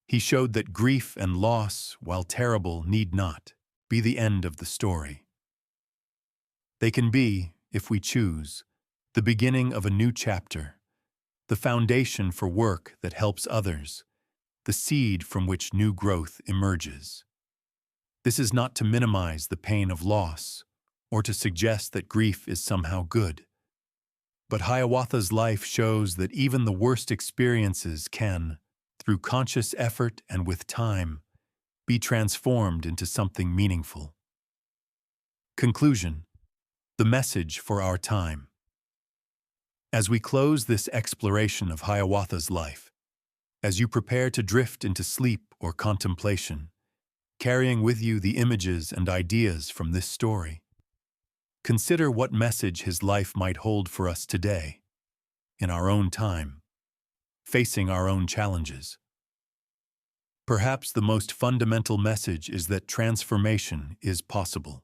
He showed that grief and loss, while terrible, need not be the end of the story. They can be, if we choose, the beginning of a new chapter, the foundation for work that helps others, the seed from which new growth emerges. This is not to minimize the pain of loss, or to suggest that grief is somehow good. But Hiawatha's life shows that even the worst experiences can, through conscious effort and with time, be transformed into something meaningful. Conclusion: the message for our time. As we close this exploration of Hiawatha's life, as you prepare to drift into sleep or contemplation, carrying with you the images and ideas from this story, consider what message his life might hold for us today, in our own time, facing our own challenges. Perhaps the most fundamental message is that transformation is possible.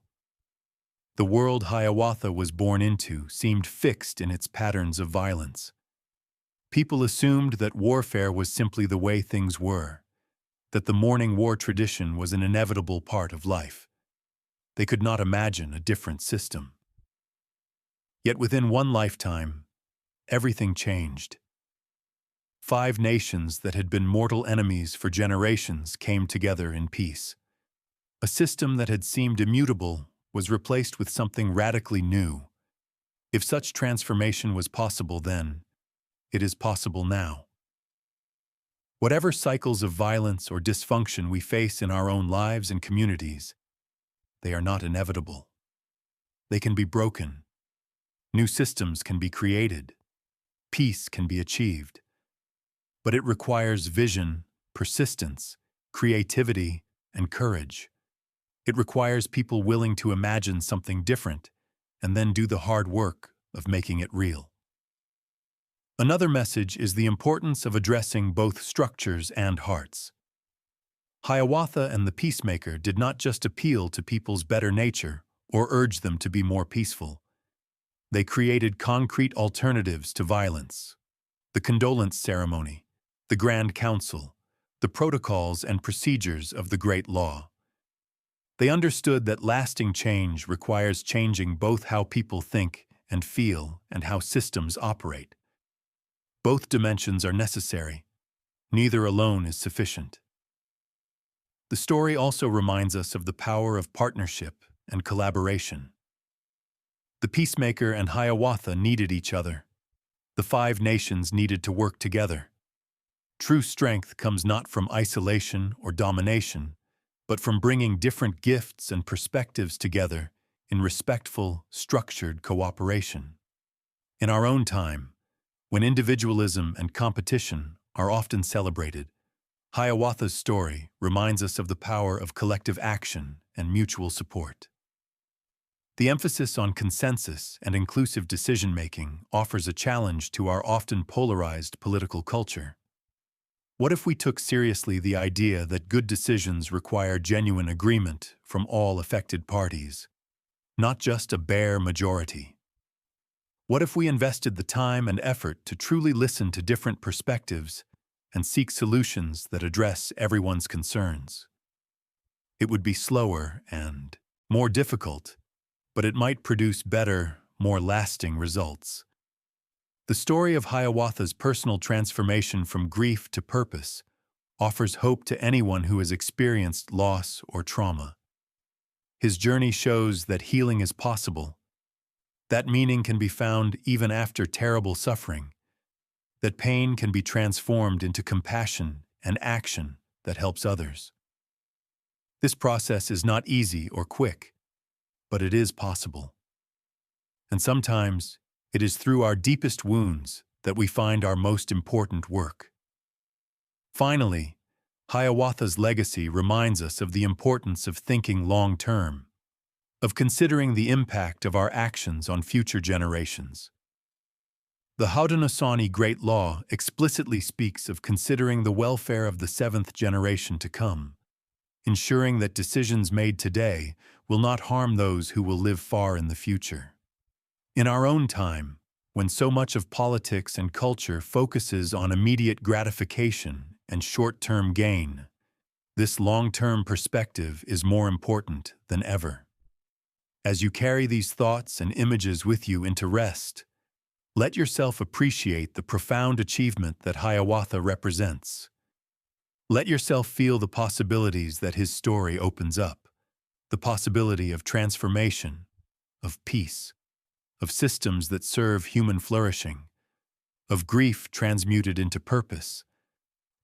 The world Hiawatha was born into seemed fixed in its patterns of violence. People assumed that warfare was simply the way things were, that the morning war tradition was an inevitable part of life. They could not imagine a different system. Yet within one lifetime, everything changed. 5 nations that had been mortal enemies for generations came together in peace. A system that had seemed immutable was replaced with something radically new. If such transformation was possible then, it is possible now. Whatever cycles of violence or dysfunction we face in our own lives and communities, they are not inevitable. They can be broken. New systems can be created. Peace can be achieved. But it requires vision, persistence, creativity, and courage. It requires people willing to imagine something different and then do the hard work of making it real. Another message is the importance of addressing both structures and hearts. Hiawatha and the Peacemaker did not just appeal to people's better nature or urge them to be more peaceful. They created concrete alternatives to violence. The condolence ceremony, the Grand Council, the protocols and procedures of the Great Law. They understood that lasting change requires changing both how people think and feel and how systems operate. Both dimensions are necessary. Neither alone is sufficient. The story also reminds us of the power of partnership and collaboration. The Peacemaker and Hiawatha needed each other. The 5 nations needed to work together. True strength comes not from isolation or domination, but from bringing different gifts and perspectives together in respectful, structured cooperation. In our own time, when individualism and competition are often celebrated, Hiawatha's story reminds us of the power of collective action and mutual support. The emphasis on consensus and inclusive decision-making offers a challenge to our often polarized political culture. What if we took seriously the idea that good decisions require genuine agreement from all affected parties, not just a bare majority? What if we invested the time and effort to truly listen to different perspectives and seek solutions that address everyone's concerns? It would be slower and more difficult, but it might produce better, more lasting results. The story of Hiawatha's personal transformation from grief to purpose offers hope to anyone who has experienced loss or trauma. His journey shows that healing is possible, that meaning can be found even after terrible suffering, that pain can be transformed into compassion and action that helps others. This process is not easy or quick, but it is possible. And sometimes, it is through our deepest wounds that we find our most important work. Finally, Hiawatha's legacy reminds us of the importance of thinking long-term, of considering the impact of our actions on future generations. The Haudenosaunee Great Law explicitly speaks of considering the welfare of the 7th generation to come, ensuring that decisions made today will not harm those who will live far in the future. In our own time, when so much of politics and culture focuses on immediate gratification and short-term gain, this long-term perspective is more important than ever. As you carry these thoughts and images with you into rest, let yourself appreciate the profound achievement that Hiawatha represents. Let yourself feel the possibilities that his story opens up, the possibility of transformation, of peace, of systems that serve human flourishing, of grief transmuted into purpose,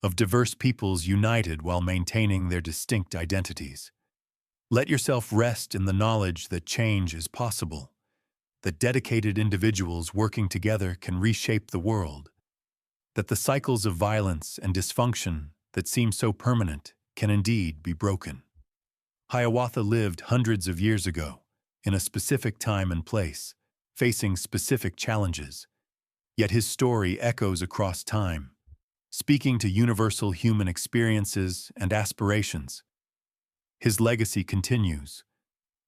of diverse peoples united while maintaining their distinct identities. Let yourself rest in the knowledge that change is possible, that dedicated individuals working together can reshape the world, that the cycles of violence and dysfunction that seem so permanent can indeed be broken. Hiawatha lived hundreds of years ago, in a specific time and place, facing specific challenges. Yet his story echoes across time, speaking to universal human experiences and aspirations. His legacy continues,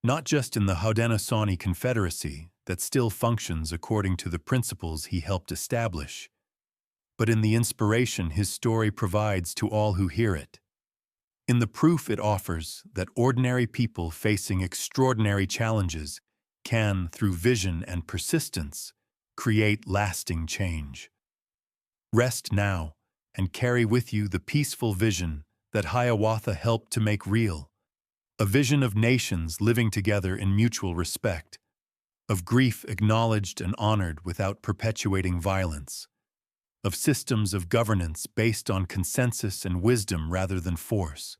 not just in the Haudenosaunee Confederacy that still functions according to the principles he helped establish, but in the inspiration his story provides to all who hear it, in the proof it offers that ordinary people facing extraordinary challenges can, through vision and persistence, create lasting change. Rest now and carry with you the peaceful vision that Hiawatha helped to make real, a vision of nations living together in mutual respect, of grief acknowledged and honored without perpetuating violence, of systems of governance based on consensus and wisdom rather than force,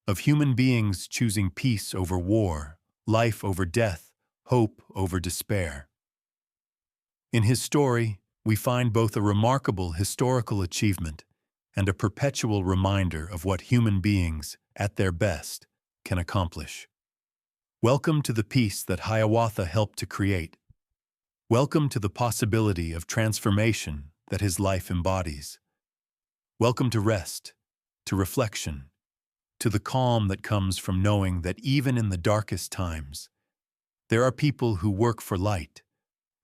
of human beings choosing peace over war, life over death, hope over despair. In his story, we find both a remarkable historical achievement and a perpetual reminder of what human beings, at their best, can accomplish. Welcome to the peace that Hiawatha helped to create. Welcome to the possibility of transformation that his life embodies. Welcome to rest, to reflection, to the calm that comes from knowing that even in the darkest times, there are people who work for light,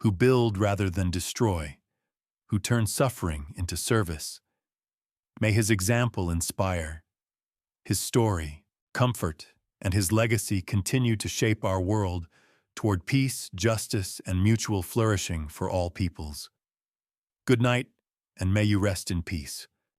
who build rather than destroy, who turn suffering into service. May his example inspire, his story, comfort, and his legacy continue to shape our world toward peace, justice, and mutual flourishing for all peoples. Good night, and may you rest in peace.